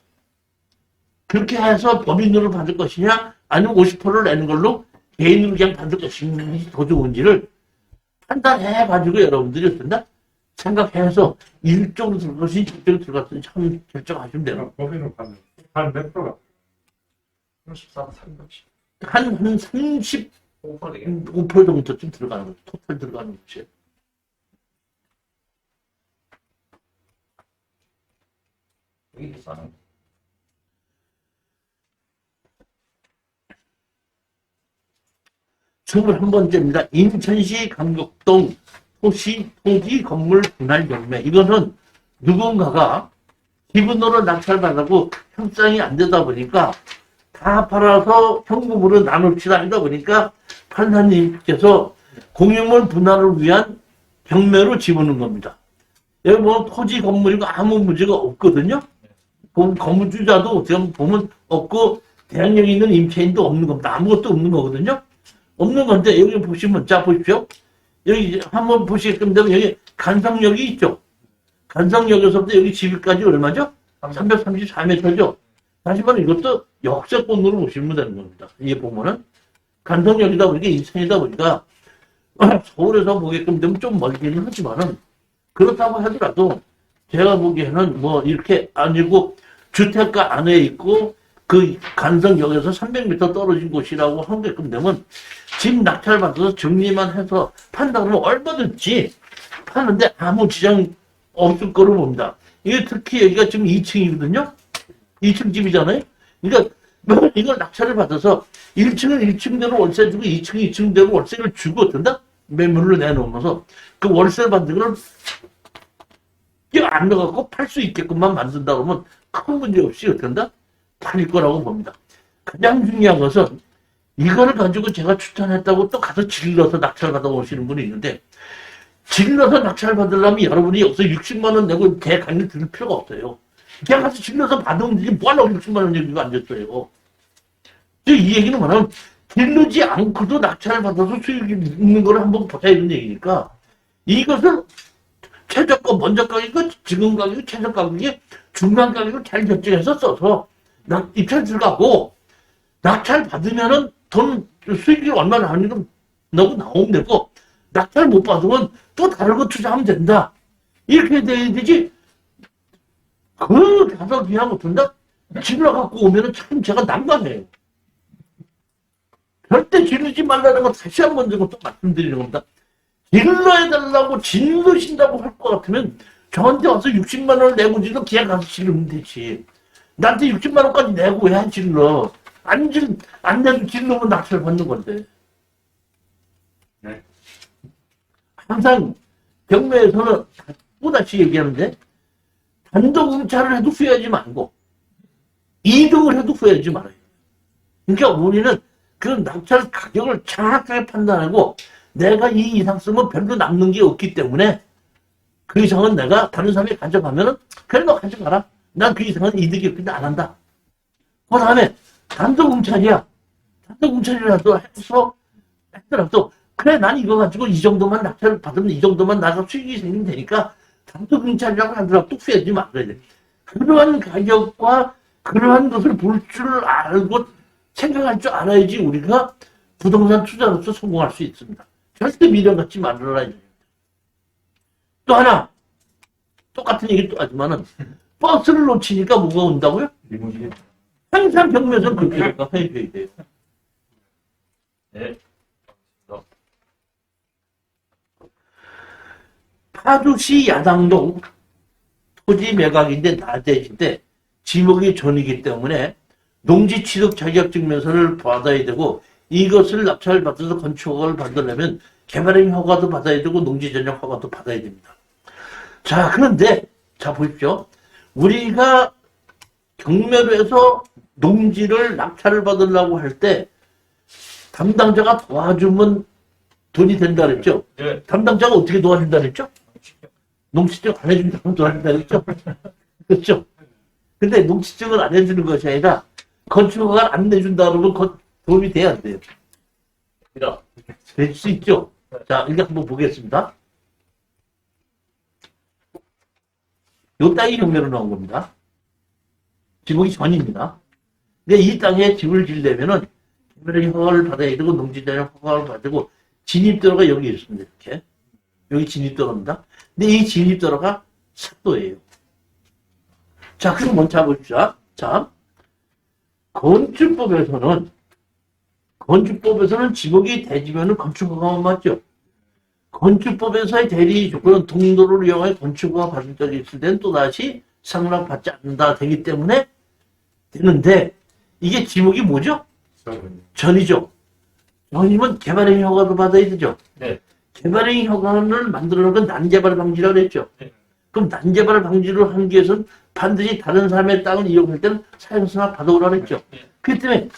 그렇게 해서 법인으로 받을 것이냐 아니면 50%를 내는 걸로 개인으로 그냥 받을 것인지 더 좋은지를 판단해가지고 여러분들이 어떤다? 생각해서 일쪽으로 들어갈 것인지 저쪽으로 들어갈 것인지 참 결정하시면 돼요. 법인으로 받는 한몇 프로가 33, 30. 한 35% 5% 되겠네. 정도쯤 들어가는 거죠. 토탈 들어가는 거죠. 여기 비싸네. 스물한 번째입니다. 인천시 강곡동 토지 건물 분할 경매. 이거는 누군가가 기분으로 낙찰받고 협상이 안 되다 보니까 다 팔아서 현금으로 나눕시다 하다 보니까 판사님께서 공유물 분할을 위한 경매로 집어넣은 겁니다. 여기 보면 토지 건물이고 아무 문제가 없거든요. 건물주자도 어떻게 보면 없고 대항력이 있는 임차인도 없는 겁니다. 아무것도 없는 거거든요. 없는 건데 여기 보시면 자 보십시오. 여기 한번 보시게끔 되면 여기 간성역이 있죠. 간성역에서부터 여기 집까지 얼마죠? 334m죠. 다시 말해 이것도 역세권으로 보시면 되는 겁니다. 이게 보면은 간성역이다 보니까 인천이다 보니까 서울에서 보게끔 되면 좀 멀기는 하지만은 그렇다고 하더라도 제가 보기에는 뭐 이렇게 아니고 주택가 안에 있고 그 간성역에서 300m 떨어진 곳이라고 하게끔 되면 집 낙찰 받아서 정리만 해서 판다 그러면 얼마든지 파는데 아무 지장 없을 거로 봅니다. 이게 특히 여기가 지금 2층이거든요. 2층 집이잖아요. 그러니까 이걸 낙찰을 받아서 1층은 1층대로 월세 주고 2층은 2층대로 월세를 주고 된다? 매물로 내놓으면서 그 월세를 받는 걸 안 넣어갖고 팔 수 있게끔만 만든다 그러면 큰 문제 없이 어떻게 한다? 팔릴 거라고 봅니다. 가장 중요한 것은 이거를 가지고 제가 추천했다고 또 가서 질러서 낙찰 받아오시는 분이 있는데, 질러서 낙찰 받으려면 여러분이 여기서 60만 원 내고 대강의 들을 필요가 없어요. 그냥 가서 질러서 받으면 되지 뭐하려고 60만 원 얘기가 안 됐어요. 이 얘기는 뭐냐면 기르지 않고도 낙찰을 받아서 수익이 있는 걸 한번 보자 이런 얘기니까, 이것을 최저가 먼저 가격이고 지금 가격이 최저 가격이 중간 가격을 잘 결정해서 써서 입찰 들어가고, 낙찰 받으면은 돈 수익이 얼마나 하니까 너무 나오면 되고, 낙찰 못 받으면 또 다른 거 투자하면 된다. 이렇게 돼야 되지. 그 가서 그냥 못한다? 질러 갖고 오면은 참 제가 난감해요. 절대 지르지 말라는 거 다시 한 번 또 말씀드리는 겁니다. 질러해달라고 질르신다고 할 것 같으면 저한테 와서 60만 원을 내고 질러 그냥 가서 질르면 되지. 나한테 60만 원까지 내고 왜 안 질러? 안 내도 질르면 낙찰 받는 건데. 네. 항상 경매에서는 또다시 얘기하는데, 단독 응찰을 해도 후회하지 말고 2등을 해도 후회하지 말아요. 그러니까 우리는 그 낙찰 가격을 정확하게 판단하고, 내가 이 이상 쓰면 별로 남는 게 없기 때문에 그 이상은 내가 다른 사람이 가져가면은 그래 너 가져가라. 난 그 이상은 이득이 없기 때문에 안 한다. 그 다음에 단독 응찰이야. 단독 응찰이라도 해서 했더라도 그래 난 이거 가지고 이 정도만 낙찰을 받으면 이 정도만 나가 수익이 생기면 되니까 단독 응찰이라고 하더라도 후회하지 말아야 돼. 그러한 가격과 그러한 것을 볼 줄 알고 생각할 줄 알아야지 우리가 부동산 투자로서 성공할 수 있습니다. 절대 미련 갖지 말아라. 또 하나, 똑같은 얘기 또 하지만은, 버스를 놓치니까 뭐가 온다고요? 리무진. 항상 경매에서는 그렇게 생각해야 돼요. 네. 파주시 야당동 토지 매각인데 낮에인데 지목이 전이기 때문에 농지 취득 자격증명서를 받아야 되고, 이것을 낙찰 받아서 건축허가를 받으려면 개발행 허가도 받아야 되고 농지 전용 허가도 받아야 됩니다. 자, 그런데 자 보십시오. 우리가 경매로 해서 농지를 낙찰을 받으려고 할 때 담당자가 도와주면 돈이 된다 그랬죠? 네. 담당자가 어떻게 도와준다 그랬죠? 농지증 안 해준다면 도와준다 그랬죠? 그렇죠? 근데 농지증을 안 해주는 것이 아니라 건축허가를 안 내준다 그러면 도움이 돼야 안 돼요? 될 수 있죠? 자, 이제 한번 보겠습니다. 요 땅이 경매로 나온 겁니다. 지목이 전입니다. 근데 이 땅에 집을 지으려면은 개발행 허가를 받아야 되고 농지전용 허가를 받고 진입도로가 여기 있습니다. 이렇게. 여기 진입도로입니다. 근데 이 진입도로가 삭도예요. 자, 그럼 먼저 보십시오. 자, 건축법에서는 지목이 대지면은 건축허가만 맞죠. 건축법에서의 대리 조건은 동도를 이용해 건축허가 받을 적이 있을 때는 또다시 상납받지 않는다 되기 때문에 되는데, 이게 지목이 뭐죠? 전이죠. 전이면 개발행 허가도 받아야 되죠. 네. 개발행 허가를 만들어 놓은 건 난개발 방지라고 했죠. 네. 그럼 난개발 방지를 하기 위해서는 반드시 다른 사람의 땅을 이용할 때는 사용승낙 받아오라고 했죠. 네. 그렇기 때문에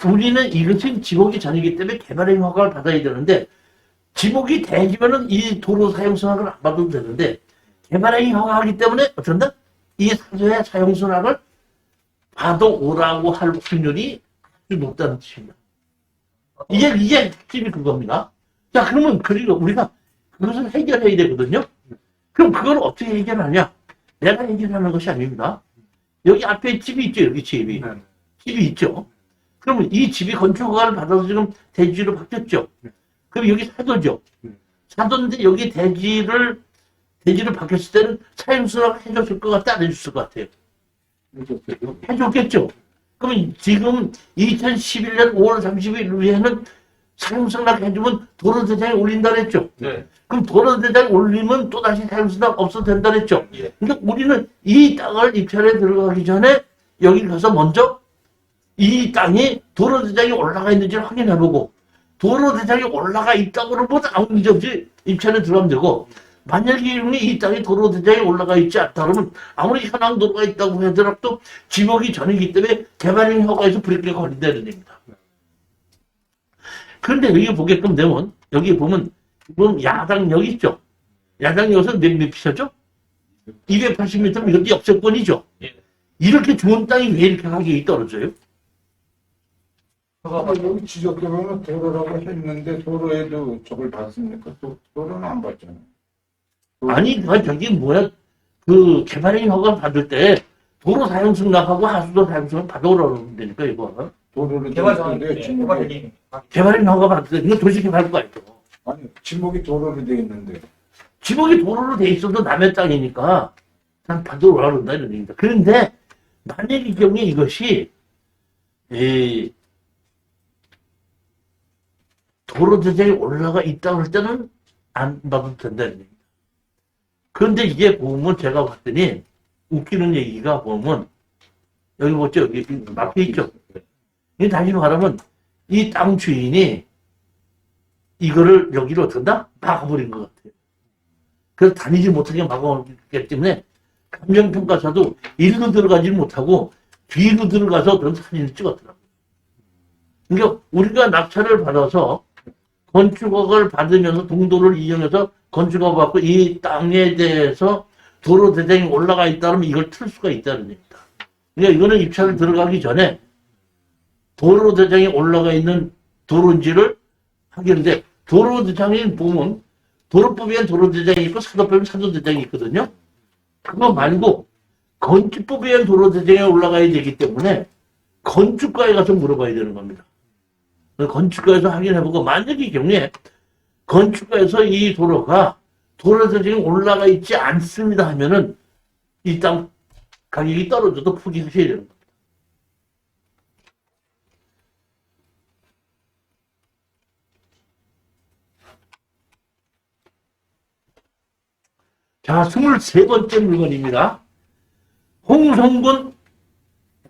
우리는 이것은 지목이 전이기 때문에 개발행 허가를 받아야 되는데, 지목이 대지면은 이 도로 사용승낙을 안 받아도 되는데, 개발행위 허가하기 때문에 어쩐다? 이 사조의 사용승낙을 받아오라고 할 확률이 아주 높다는 뜻입니다. 이게 핵심이 그겁니다. 자, 그러면 그리고 우리가 그것을 해결해야 되거든요. 그럼 그걸 어떻게 해결하냐? 내가 해결하는 것이 아닙니다. 여기 앞에 집이 있죠, 여기 집이. 네. 집이 있죠. 그러면 이 집이 건축허가를 받아서 지금 대지로 바뀌었죠. 그럼 여기 사도죠. 사도인데 여기 대지를 바뀌었을 때는 사용승낙 해줬을 것 같아, 안 해줬을 것 같아요? 해줬겠죠. 그러면 지금 2011년 5월 30일 위에는 사용승낙 해주면 도로대장에 올린다 그랬죠. 네. 그럼 도로대장에 올리면 또다시 사용승낙 없어도 된다 그랬죠. 예. 그러니까 우리는 이 땅을 입찰에 들어가기 전에 여기 가서 먼저 이 땅이 도로대장에 올라가 있는지를 확인해보고, 도로대장에 올라가 있다고 그러면 아무 문제 없이 입찰에 들어가면 되고, 만약에 이 땅에 도로 대장이 올라가 있지 않다 그러면 아무리 현황 도로가 있다고 하더라도 지목이 전이기 때문에 개발행 허가에서 브레이크가 걸린다는 얘기입니다. 그런데 여기 보게끔 되면 여기 보면 야당역 있죠. 야당역에서 몇 피셔죠? 280m 이것도 역세권이죠. 예. 이렇게 좋은 땅이 왜 이렇게 가격이 떨어져요? 여기 지적해보면 도로라고 했는데 도로에도 저걸 받습니까? 도로는 안 받잖아요. 아니, 저기 뭐야, 그 개발행 허가 받을 때 도로 사용 승낙하고 하수도 사용 승낙 받아오라고 되니까 이거. 도로를 개발자는 돼 지목이 개발이 개발행 허가 받을 때 이거 도시 개발과 있죠. 아니 지목이 도로로 돼 있는데 지목이 도로로 돼 있어도 남의 땅이니까 난 받아오라고 한다 이런 얘기입니다. 그런데 만약의 경우에 이것이 도로 대장이 올라가 있다고 할 때는 안 받아도 된다는 얘기입니다. 그런데 이게 보면 제가 봤더니 웃기는 얘기가 보면 여기 뭐죠? 여기 앞에 있죠? 이 다시 말하면 이 땅 주인이 이거를 여기로 어떤다? 막아버린 것 같아요. 그래서 다니지 못하게 막아버렸기 때문에 감정평가사도 일로 들어가지 못하고 뒤로 들어가서 그런 사진을 찍었더라고요. 그러니까 우리가 낙찰을 받아서 건축허가를 받으면서 동도를 이용해서 건축허가 받고 이 땅에 대해서 도로 대장이 올라가 있다면 이걸 틀 수가 있다는 얘기입니다. 그러니까 이거는 입찰을 들어가기 전에 도로 대장이 올라가 있는 도로인지를 하겠는데 도로 대장이 보면 도로법에는 도로 대장이 있고 사도법에는 사도 대장이 있거든요. 그거 말고 건축법에는 도로 대장이 올라가야 되기 때문에 건축가에 가서 물어봐야 되는 겁니다. 건축가에서 확인해보고 만약의 경우에 건축가에서 이 도로가 도로 대장이 올라가 있지 않습니다 하면은 이 땅 가격이 떨어져도 포기하셔야 되는 겁니다. 자, 23번째 물건입니다. 홍성군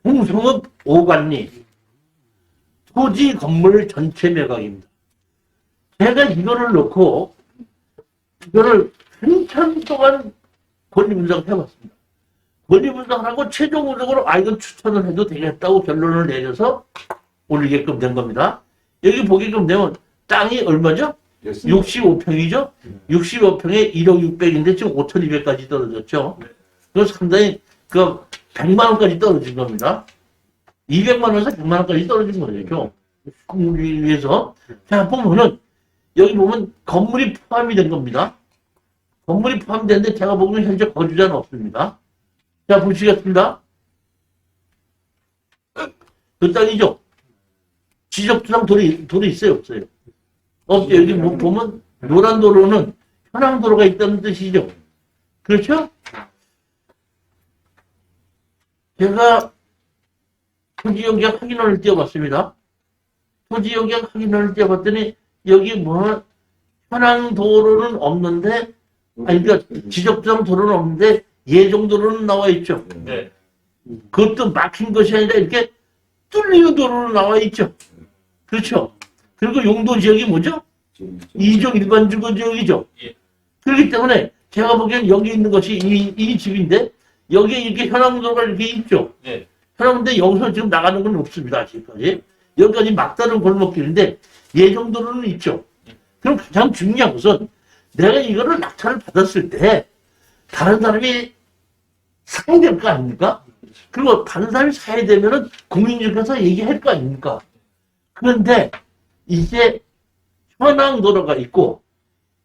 홍성읍 오관리 토지 건물 전체 매각입니다. 제가 이거를 놓고 이거를 한참 동안 권리분석을 해봤습니다. 권리분석을 하고 최종적으로 이건 추천을 해도 되겠다고 결론을 내려서 올리게끔 된 겁니다. 여기 보게끔 되면 땅이 얼마죠? 65평이죠? 65평에 1억 600인데 지금 5,200까지 떨어졌죠? 그래서 상당히 100만 원까지 떨어진 겁니다. 200만 원에서 100만 원까지 떨어진 거죠. 우리 위해서. 자, 보면은 여기 보면 건물이 포함이 된 겁니다. 건물이 포함되는데 제가 보기엔 현재 거주자는 없습니다. 자, 보시겠습니다. 그 땅이죠? 지적주상 돌이 있어요, 없어요? 없죠. 여기 뭐 보면 노란 도로는 현황 도로가 있다는 뜻이죠. 그렇죠? 제가 토지용역 확인원을 띄워봤습니다. 토지용역 확인원을 띄워봤더니 여기 뭐 현황 도로는 없는데 그러니까 지적주상 도로는 없는데 예정도로는 나와 있죠. 네. 그것도 막힌 것이 아니라 이렇게 뚫리는 도로로 나와 있죠. 그렇죠. 그리고 용도 지역이 뭐죠? 2종 일반 주거 지역이죠. 예. 그렇기 때문에 제가 보기엔 여기 있는 것이 이 집인데 여기에 이렇게 현황도로가 이렇게 있죠. 네. 현황인데 여기서 지금 나가는 건 없습니다. 아직까지. 여기까지 막다른 골목길인데 예정도로는 있죠. 그럼 가장 중요한 것은 내가 이거를 낙찰을 받았을 때 다른 사람이 사야 될 거 아닙니까? 그리고 다른 사람이 사야 되면은 공인중개사 얘기할 거 아닙니까? 그런데 이제 현황도로가 있고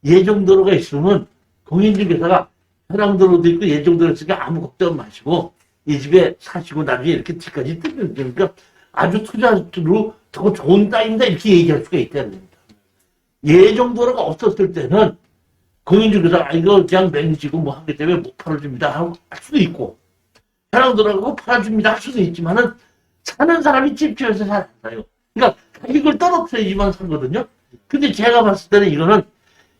예정도로가 있으면 공인중개사가 현황도로도 있고 예정도로 있으니까 아무 걱정 마시고 이 집에 사시고 나중에 이렇게 집까지 뜨면 되니까 아주 투자로 더 좋은 땅입니다 이렇게 얘기할 수가 있다는 겁니다. 예정도로가 없었을 때는 공인중개사가 이거 그냥 맹지고 뭐 하기 때문에 못 팔아줍니다 하고 할 수도 있고 현황도로가 팔아줍니다 할 수도 있지만은 사는 사람이 집주에서 잘 안 사요. 그러니까 가격을 떨어뜨려야지만 사거든요. 근데 제가 봤을 때는 이거는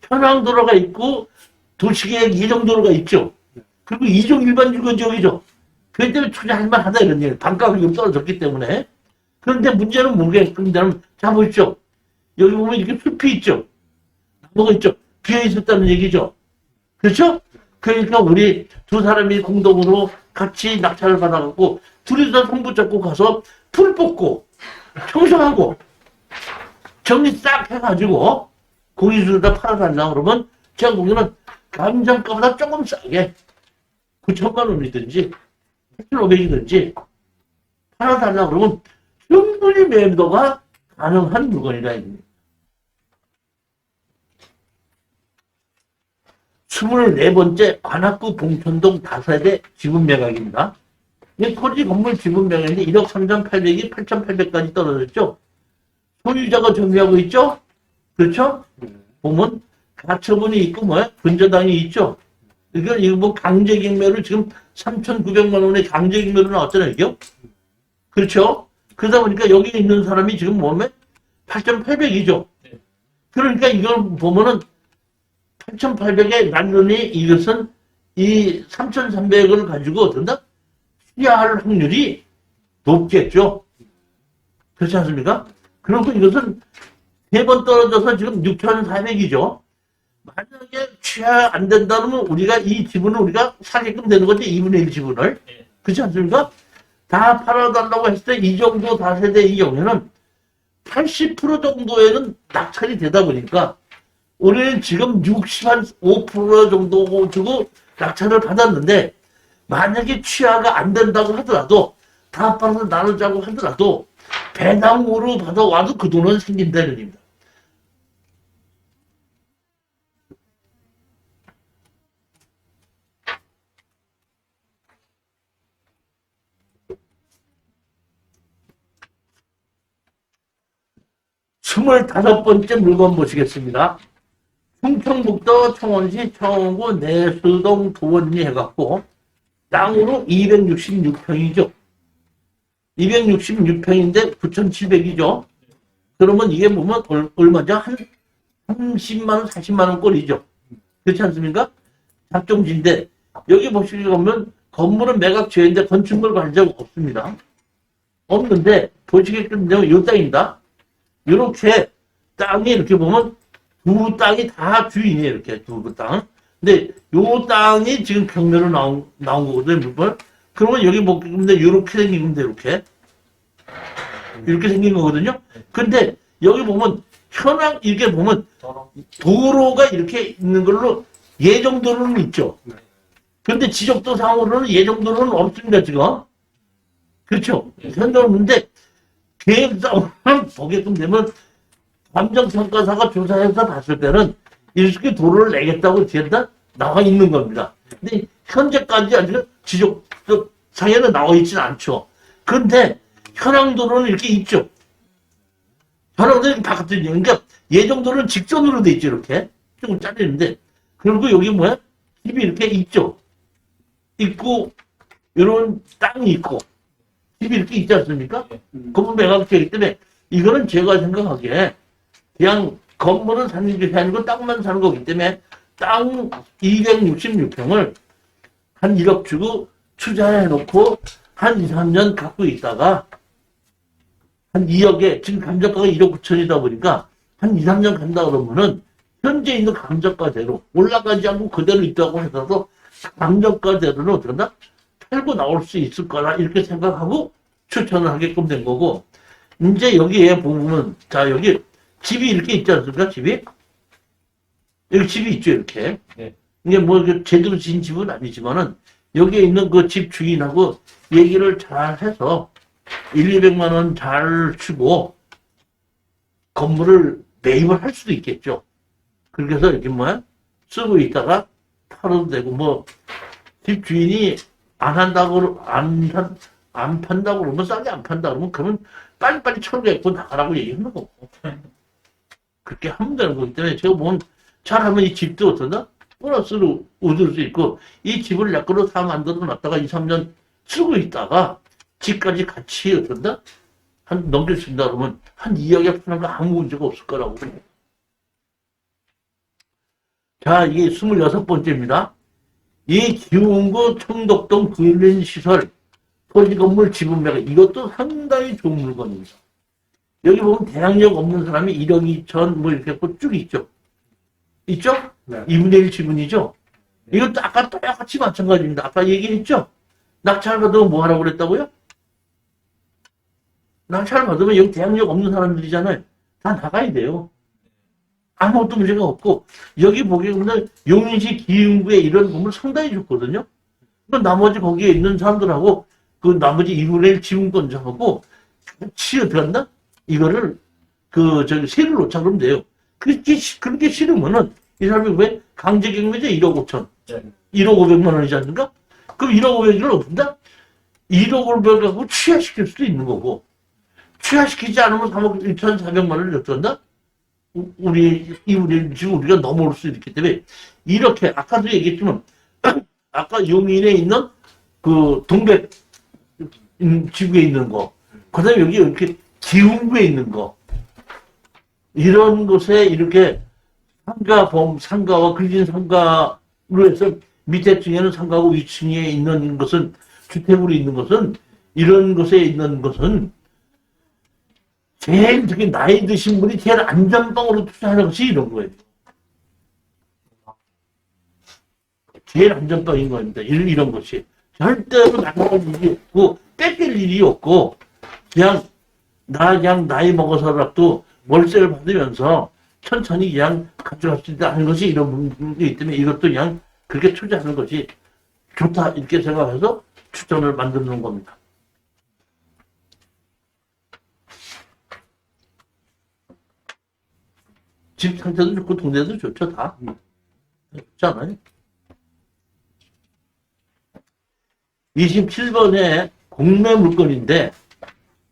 현황도로가 있고 도시계획 예정도로가 있죠. 그리고 2종 일반 주거지역이죠. 그렇기 때문에 투자할 만하다 이런 얘기예요. 반가격이 떨어졌기 때문에. 그런데 문제는 뭐겠냐면 자 보십시오. 여기 보면 이렇게 숲이 있죠. 뭐가 있죠. 비어 있었다는 얘기죠. 그렇죠? 그러니까 우리 두 사람이 공동으로 같이 낙찰을 받아갖고 둘이서 손 붙잡고 가서 풀 뽑고 청소하고 정리 싹 해가지고 고기주에다 팔아달라 그러면 제가 보기에는 감정가보다 조금 싸게 9천만 원이든지 8,500이든지 팔아달라 그러면 충분히 매도가 가능한 물건이다. 24번째 관악구 봉천동 다세대 지분 매각입니다. 이 토지 건물 지분 매각인데 1억 3,800이 8,800까지 떨어졌죠. 소유자가 점유하고 있죠. 그렇죠? 보면 가처분이 있고 뭐야? 분저당이 있죠. 그러니까 이거 뭐 강제경매로 지금 3,900만 원의 강제경매로 나왔잖아요. 이게. 그렇죠? 그러다 보니까 여기 있는 사람이 지금 뭐면 8,800이죠. 그러니까 이걸 보면은 8,800에 나누니 이것은 이 3,300을 가지고 어떤다? 취하할 확률이 높겠죠. 그렇지 않습니까? 그리고 이것은 3번 떨어져서 지금 6,400이죠. 만약에 취하 안 된다면 우리가 이 지분을 우리가 사게끔 되는 거지. 2분의 1 지분을. 그렇지 않습니까? 다 팔아달라고 했을 때 이 정도 다세대의 경우에는 80% 정도에는 낙찰이 되다 보니까 우리는 지금 65% 정도 주고 낙찰을 받았는데 만약에 취하가 안 된다고 하더라도 다 팔아서 나누자고 하더라도 배당으로 받아와도 그 돈은 생긴다는 얘기입니다. 스물다섯 번째 물건 보시겠습니다. 충청북도 청원시 청원구 내수동 도원리 해갖고 땅으로 266평이죠. 266평인데 9,700이죠. 그러면 이게 보면 얼마죠? 한 30만 원, 40만 원 꼴이죠. 그렇지 않습니까? 작정지인데 여기 보시게 보면 건물은 매각 제외인데 건축물 관리자가 없습니다. 없는데 보시게끔 되면 이 땅입니다. 이렇게 땅이 이렇게 보면 두 땅이 다 주인이에요. 이렇게 두 땅. 근데 요 땅이 지금 경매로 나온 거거든요. 그러면 여기 뭐 근데 이렇게 생긴 건데 이렇게 생긴 거거든요. 근데 여기 보면 현황 이렇게 보면 도로가 이렇게 있는 걸로 예정도로는 있죠. 그런데 지적도상으로는 예정도로는 없습니다 지금. 그렇죠. 현재 없는데 계획상으로는 보게끔 되면 감정평가사가 조사해서 봤을 때는 이렇게 도로를 내겠다고 뒤에다 나와 있는 겁니다. 근데 현재까지 아직 지적상에는 나와 있지는 않죠. 그런데 현황도로는 이렇게 있죠. 현황도로는 바깥에 있는 그러니까 예정도로는 직선으로 돼 있죠. 이렇게 조금 잘리는데 그리고 여기 뭐야? 집이 이렇게 있죠. 있고 이런 땅이 있고 집이 이렇게 있지 않습니까? 건물 매각되기 때문에 이거는 제가 생각하기에 그냥 건물은 사는 게 아니고 땅만 사는 거기 때문에 땅 266평을 한 1억 주고 투자해놓고 한 2, 3년 갖고 있다가 한 2억에 지금 감정가가 1억 9천이다 보니까 한 2, 3년 간다 그러면은 현재 있는 감정가대로 올라가지 않고 그대로 있다고 해서도 감정가대로는 어떻게 한다? 팔고 나올 수 있을 거라 이렇게 생각하고 추천을 하게끔 된 거고 이제 여기에 보면 자 여기 집이 이렇게 있지 않습니까? 집이 여기 집이 있죠 이렇게. 네. 이게 뭐 제대로 지은 집은 아니지만은 여기에 있는 그 집 주인하고 얘기를 잘 해서 200만 원 잘 주고 건물을 매입을 할 수도 있겠죠. 그렇게 해서 이렇게 뭐야 쓰고 있다가 팔아도 되고 뭐 집 주인이 안 판다고 그러면 싸게 안 판다 그러면 빨리빨리 철거했고 나가라고 얘기하는 거고. 그렇게 하면 되는 거기 때문에 제가 보면 잘하면 이 집도 어떤다? 보너스로 얻을 수 있고 이 집을 내 거로 다 만들어 놨다가 2, 3년 쓰고 있다가 집까지 같이 어떤다? 한 넘길 수 있다 그러면 한 2억에 파는 거 아무 문제가 없을 거라고. 자, 이게 26번째입니다. 이 기흥구 청덕동 구일린 시설 토지 건물 지분 매각 이것도 상당히 좋은 물건입니다. 여기 보면 대항력 없는 사람이 1억 2천 뭐 이렇게 쭉 있죠. 있죠? 네. 2분의 1 지분이죠. 이것도 아까 똑같이 마찬가지입니다. 아까 얘기했죠? 낙찰 받으면 뭐 하라고 그랬다고요? 낙찰 받으면 여기 대항력 없는 사람들이잖아요. 다 나가야 돼요. 아무것도 문제가 없고, 여기 보게 보면 용인시 기흥구에 이런 건물 상당히 좋거든요. 그 나머지 거기에 있는 사람들하고 그 나머지 2분의 1 지분권자하고 같이 어떻게 한다? 이거를 세를 놓자 그러면 돼요. 그렇게 싫으면은 이 사람이 왜 강제경매제 1억 5천, 네. 1억 5백만 원이지 않습니까? 그럼 1억 5백을 없는다? 1억 5백을 갖고 취하시킬 수도 있는 거고, 취하시키지 않으면 3억 1,400만 원을 어떡한다? 지금 우리가 넘어올 수 있기 때문에, 이렇게, 아까도 얘기했지만, 아까 용인에 있는 그 동백 지구에 있는 거, 그 다음에 여기 이렇게 기흥구에 있는 거, 이런 곳에 이렇게 상가와 근린 상가로 해서 밑에 층에는 상가고 위층에 있는 것은, 주택으로 있는 것은, 이런 곳에 있는 것은 제일 특히 나이 드신 분이 제일 안전빵으로 투자하는 것이 이런 거예요. 제일 안전빵인 겁니다. 이런 것이. 절대로 나갈 일이 없고, 뺏길 일이 없고, 그냥 나이 먹어서라도 월세를 받으면서 천천히 그냥 가져갈 수 있다는 것이 이런 부분이기 때문에 이것도 그냥 그렇게 투자하는 것이 좋다. 이렇게 생각해서 추천을 만드는 겁니다. 집 상태도 좋고 동네도 좋죠, 다. 좋지 않아요? 27번에 공매 물건인데,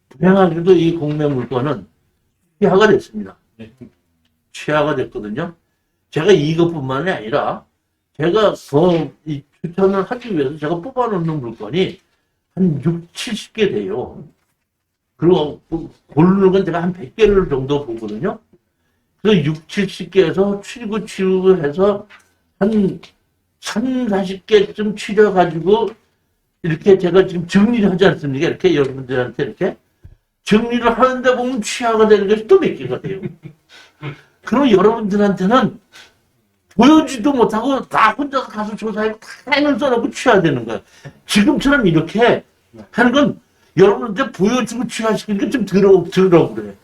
불행하게도 이 공매 물건은 취하가 됐습니다. 취하가 됐거든요. 제가 이것뿐만이 아니라, 제가 이 추천을 하기 위해서 제가 뽑아놓는 물건이 한 6, 70개 돼요. 그리고 고르는 건 제가 한 100개를 정도 보거든요. 그래서 6, 70개에서 취구해서 한 3, 40개쯤 추려가지고 이렇게 제가 지금 정리를 하지 않습니까? 이렇게 여러분들한테 이렇게 정리를 하는데 보면 취하가 되는 것이 또 몇 개가 돼요. 그럼 여러분들한테는 보여주지도 못하고 나 혼자서 가서 조사하고 다 해놓을 써놓고 취하되는 거야. 지금처럼 이렇게 하는 건 여러분한테 보여주고 취하시키는 게 좀 더러워 그래.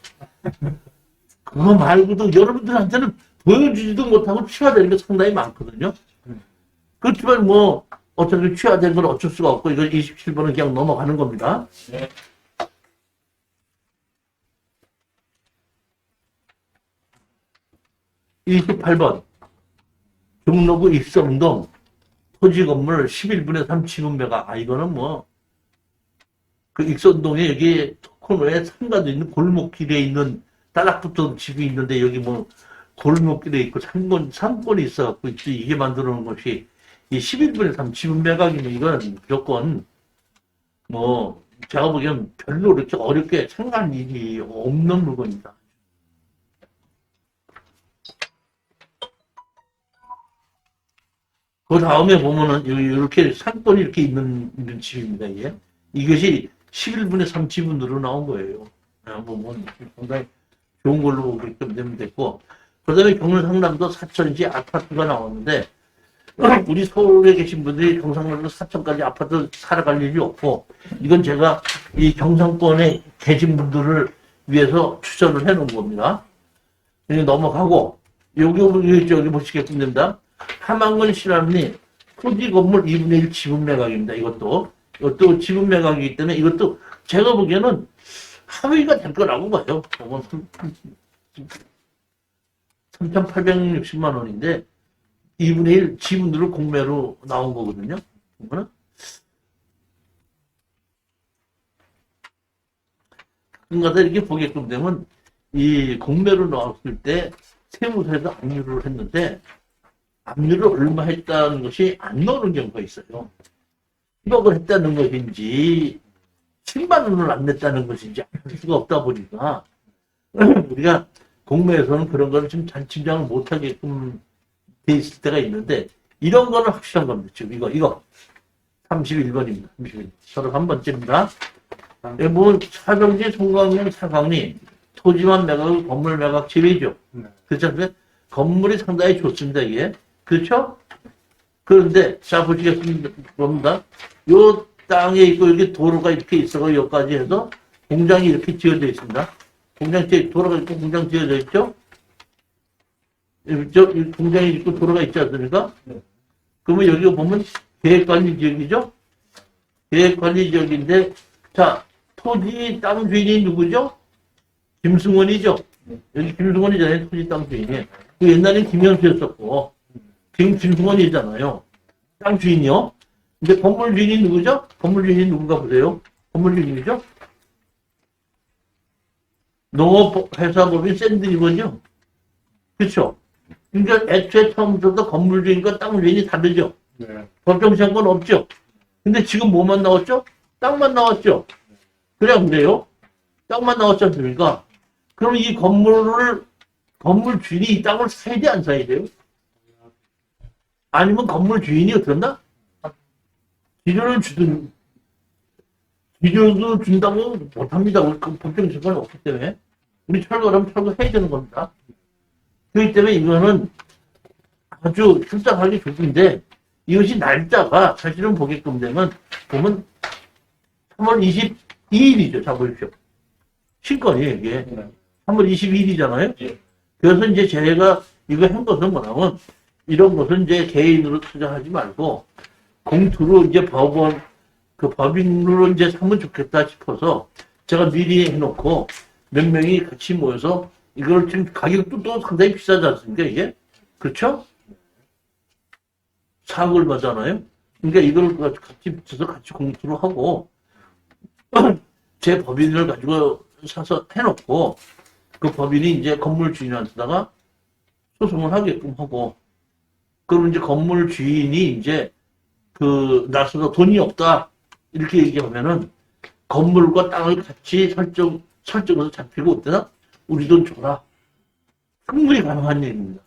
그거 말고도 여러분들한테는 보여주지도 못하고 취하되는 게 상당히 많거든요. 그렇지만 뭐 어차피 취하된 건 어쩔 수가 없고 이거 27번은 그냥 넘어가는 겁니다. 네. 28번 종로구 익성동 토지 건물 11분의 3 지분 매각. 이거는 뭐 그 익성동에 여기 코너에 상가도 있는 골목길에 있는 따락붙은 집이 있는데 여기 뭐 골목길에 있고 상권이 있어갖고 이게 만들어 놓은 것이 이 11분의 3 지분 매각이면 이건 무조건 뭐 제가 보기엔 별로 이렇게 어렵게 생각할 일이 없는 물건이다. 그 다음에 보면은 이렇게 상권이 이렇게 있는 집입니다. 이것이 11분의 3 지분으로 나온 거예요. 보면 상당히 좋은 걸로 그렇게 되면 됐고, 그 다음에 경남 상남도 사천시 아파트가 나왔는데, 우리 서울에 계신 분들이 경상남도 사천까지 아파트 살아갈 일이 없고, 이건 제가 이 경상권에 계신 분들을 위해서 추천을 해 놓은 겁니다. 넘어가고, 여기 보시겠습니다. 됩니다. 함안군 실암리 토지 건물 2분의 1 지분 매각입니다. 이것도 지분 매각이기 때문에 이것도 제가 보기에는 하위가 될 거라고 봐요. 3,860만 원인데 2분의 1 지분으로 공매로 나온 거거든요. 가끔가다 이렇게 보게끔 되면 이 공매로 나왔을 때 세무서에서 압류를 했는데 압류를 얼마 했다는 것이 안 나오는 경우가 있어요. 10억을 했다는 것인지 10만 원을 안 냈다는 것인지 알 수가 없다 보니까 우리가 공매에서는 그런 거를 좀 잘 짐작을 못하게끔 돼 있을 때가 있는데 이런 거는 확실한 겁니다. 지금 이거 31번입니다. 31번째입니다. 뭐 차병지, 송강령, 차강리 토지만 매각, 건물 매각 제외죠. 그렇지 않습니까? 건물이 상당히 좋습니다. 이게 그렇죠? 그런데, 자, 보시겠습니다. 요 땅에 있고, 여기 도로가 이렇게 있어서 여기까지 해서 공장이 이렇게 지어져 있습니다. 도로가 있고 공장 지어져 있죠? 이 공장이 있고 도로가 있지 않습니까? 그러면 여기 보면 계획관리 지역이죠? 계획관리 지역인데, 자, 토지 땅 주인이 누구죠? 김승원이죠? 여기 김승원이잖아요, 토지 땅 주인이. 그 옛날엔 김현수였었고, 지금 김승원이잖아요. 땅 주인이요. 근데 건물 주인이 누구죠? 건물 주인이 누군가 보세요. 건물 주인이죠? 농업회사법인 샌드리버죠? 그쵸? 그러니까 애초에 처음부터 건물 주인과 땅 주인이 다르죠? 네. 법정 상관 없죠? 근데 지금 뭐만 나왔죠? 땅만 나왔죠? 그래, 안 그래요? 땅만 나왔지 않습니까? 그럼 이 건물 주인이 이 땅을 사야 돼, 안 사야 돼요? 아니면 건물 주인이 어떻나? 기준을 준다고 못합니다. 우리 그 법정 상관이 없기 때문에. 우리 철거라면 철거해야 되는 겁니다. 그렇기 때문에 이거는 아주 출장하기 좋은데, 이것이 날짜가 사실은 보게끔 되면, 보면 3월 22일이죠. 자, 보십시오. 신건이 이게. 3월 22일이잖아요. 예. 그래서 이제 제가 이거 한 것은 뭐냐면, 이런 것은 이제 개인으로 투자하지 말고, 공투로 이제 법인으로 이제 하면 좋겠다 싶어서, 제가 미리 해놓고, 몇 명이 같이 모여서, 이걸 지금 가격도 또 상당히 비싸지 않습니까, 이게? 그렇죠? 사고를 받잖아요. 그러니까 이걸 같이 붙여서 같이 공투를 하고, 제 법인을 가지고 사서 해놓고, 그 법인이 이제 건물 주인한테다가 소송을 하게끔 하고, 그러면 이제 건물 주인이 이제 나서서 돈이 없다, 이렇게 얘기하면은, 건물과 땅을 같이 설정해서 잡히고, 어때나? 우리 돈 줘라. 충분히 가능한 일입니다.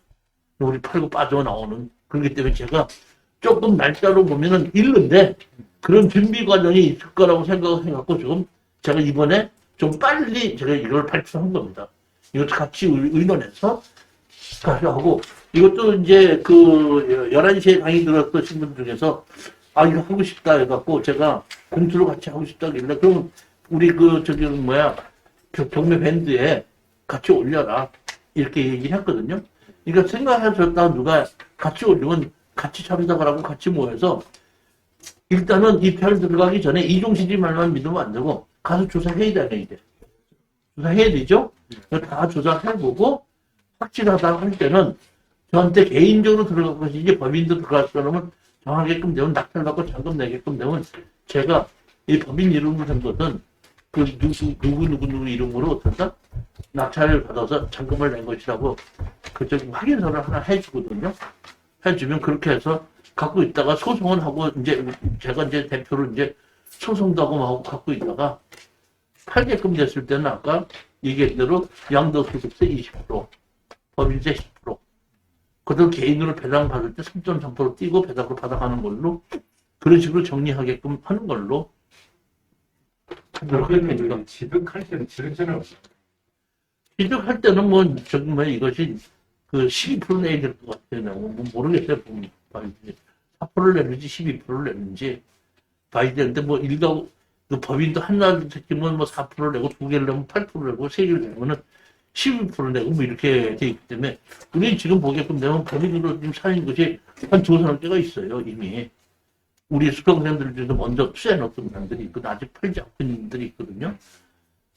우리 팔고 빠져나오는. 그렇기 때문에 제가 조금 날짜로 보면은 일른데, 그런 준비 과정이 있을 거라고 생각해갖고 지금 제가 이번에 좀 빨리 제가 이걸 발표한 겁니다. 이것도 같이 의논해서 하고, 이것도 이제 11시에 강의 들었던 분들 중에서, 아, 이거 하고 싶다 해갖고 제가 공투로 같이 하고 싶다 그랬는데, 그럼 우리 경매 밴드에 같이 올려라. 이렇게 얘기했거든요. 그러니까 생각하셨다가 누가 같이 올리면 같이 참석을 하고 같이 모여서 일단은 이 편 들어가기 전에 이종실이 말만 믿으면 안 되고 가서 조사해야 돼, 이제. 조사해야 되죠? 다 조사해보고 확실하다고 할 때는 저한테 개인적으로 들어갈 것인지 법인도 들어갈 거라면 정하게끔 되면 낙찰받고 잔금 내게끔 되면 제가 이 법인 이름을 한 것은 누구 이름으로 어떤다? 낙찰을 받아서 잔금을 낸 것이라고 확인서를 하나 해주거든요. 해주면 그렇게 해서 갖고 있다가 소송을 하고 이제 제가 이제 대표로 이제 소송도 하고 갖고 있다가 팔게끔 됐을 때는 아까 얘기한 대로 양도소득세 20%, 법인세 10%, 그대로 개인으로 배당 받을 때 3.3% 띄고 배당으로 받아가는 걸로 그런 식으로 정리하게끔 하는 걸로 그러면 취득할 때는 취득세는 없어요. 취득할 때는 이것이 12% 내야 될 것 같아요. 모르겠어요. 보면 4%를 내는지 12%를 내는지 봐야 되는데 법인도 하나 새끼면 4%를 내고 2개를 내면 8%를 내고 3개를 내면은 12% 내고 이렇게 돼 있기 때문에 우리 지금 보게끔 되면 법인으로 지금 사는 것이 한 2~3개가 있어요. 이미. 우리 수강생들 중에서 먼저 투자해놓던 사람들이 있고 아직 팔지 않고 있는 분들이 있거든요.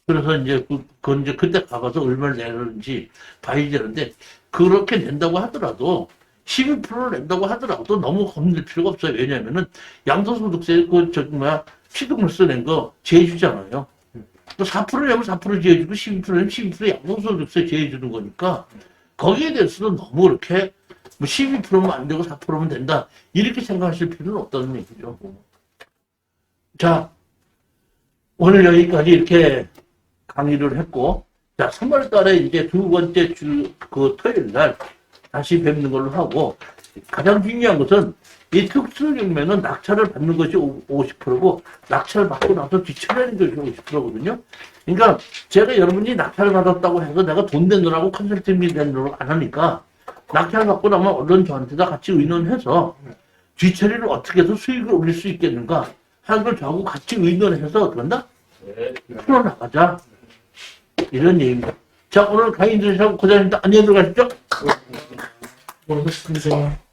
그래서 이제 그건 이제 그때 가봐서 얼마를 내는지 봐야 되는데 그렇게 낸다고 하더라도 12%를 낸다고 하더라도 너무 겁낼 필요가 없어요. 왜냐면은 양도소득세 취득물세 낸 거 제해주잖아요. 또 4% 내면 4% 제해주고 12% 내면 12% 양도소득세 제해주는 거니까 거기에 대해서는 너무 그렇게 12%면 안 되고 4%면 된다. 이렇게 생각하실 필요는 없다는 얘기죠. 자, 오늘 여기까지 이렇게 강의를 했고, 자, 3월 달에 이제 두 번째 토요일 날 다시 뵙는 걸로 하고, 가장 중요한 것은 이 특수경매는 낙찰을 받는 것이 50%고, 낙찰을 받고 나서 뒤처리하는 것이 50%거든요. 그러니까 제가 여러분이 낙찰을 받았다고 해서 내가 돈 내놓으라고 컨설팅비 내놓으라고 안 하니까, 낙찰 받고 나면 얼른 저한테다 같이 의논해서 뒤처리를 어떻게 해서 수익을 올릴 수 있겠는가 하는 걸 저하고 같이 의논해서 어떻게 한다? 네. 풀어나가자. 이런 얘기입니다. 자, 오늘 강의 들으시고 고생하셨습니다. 안녕히 들어가십시오. 오셨습니다.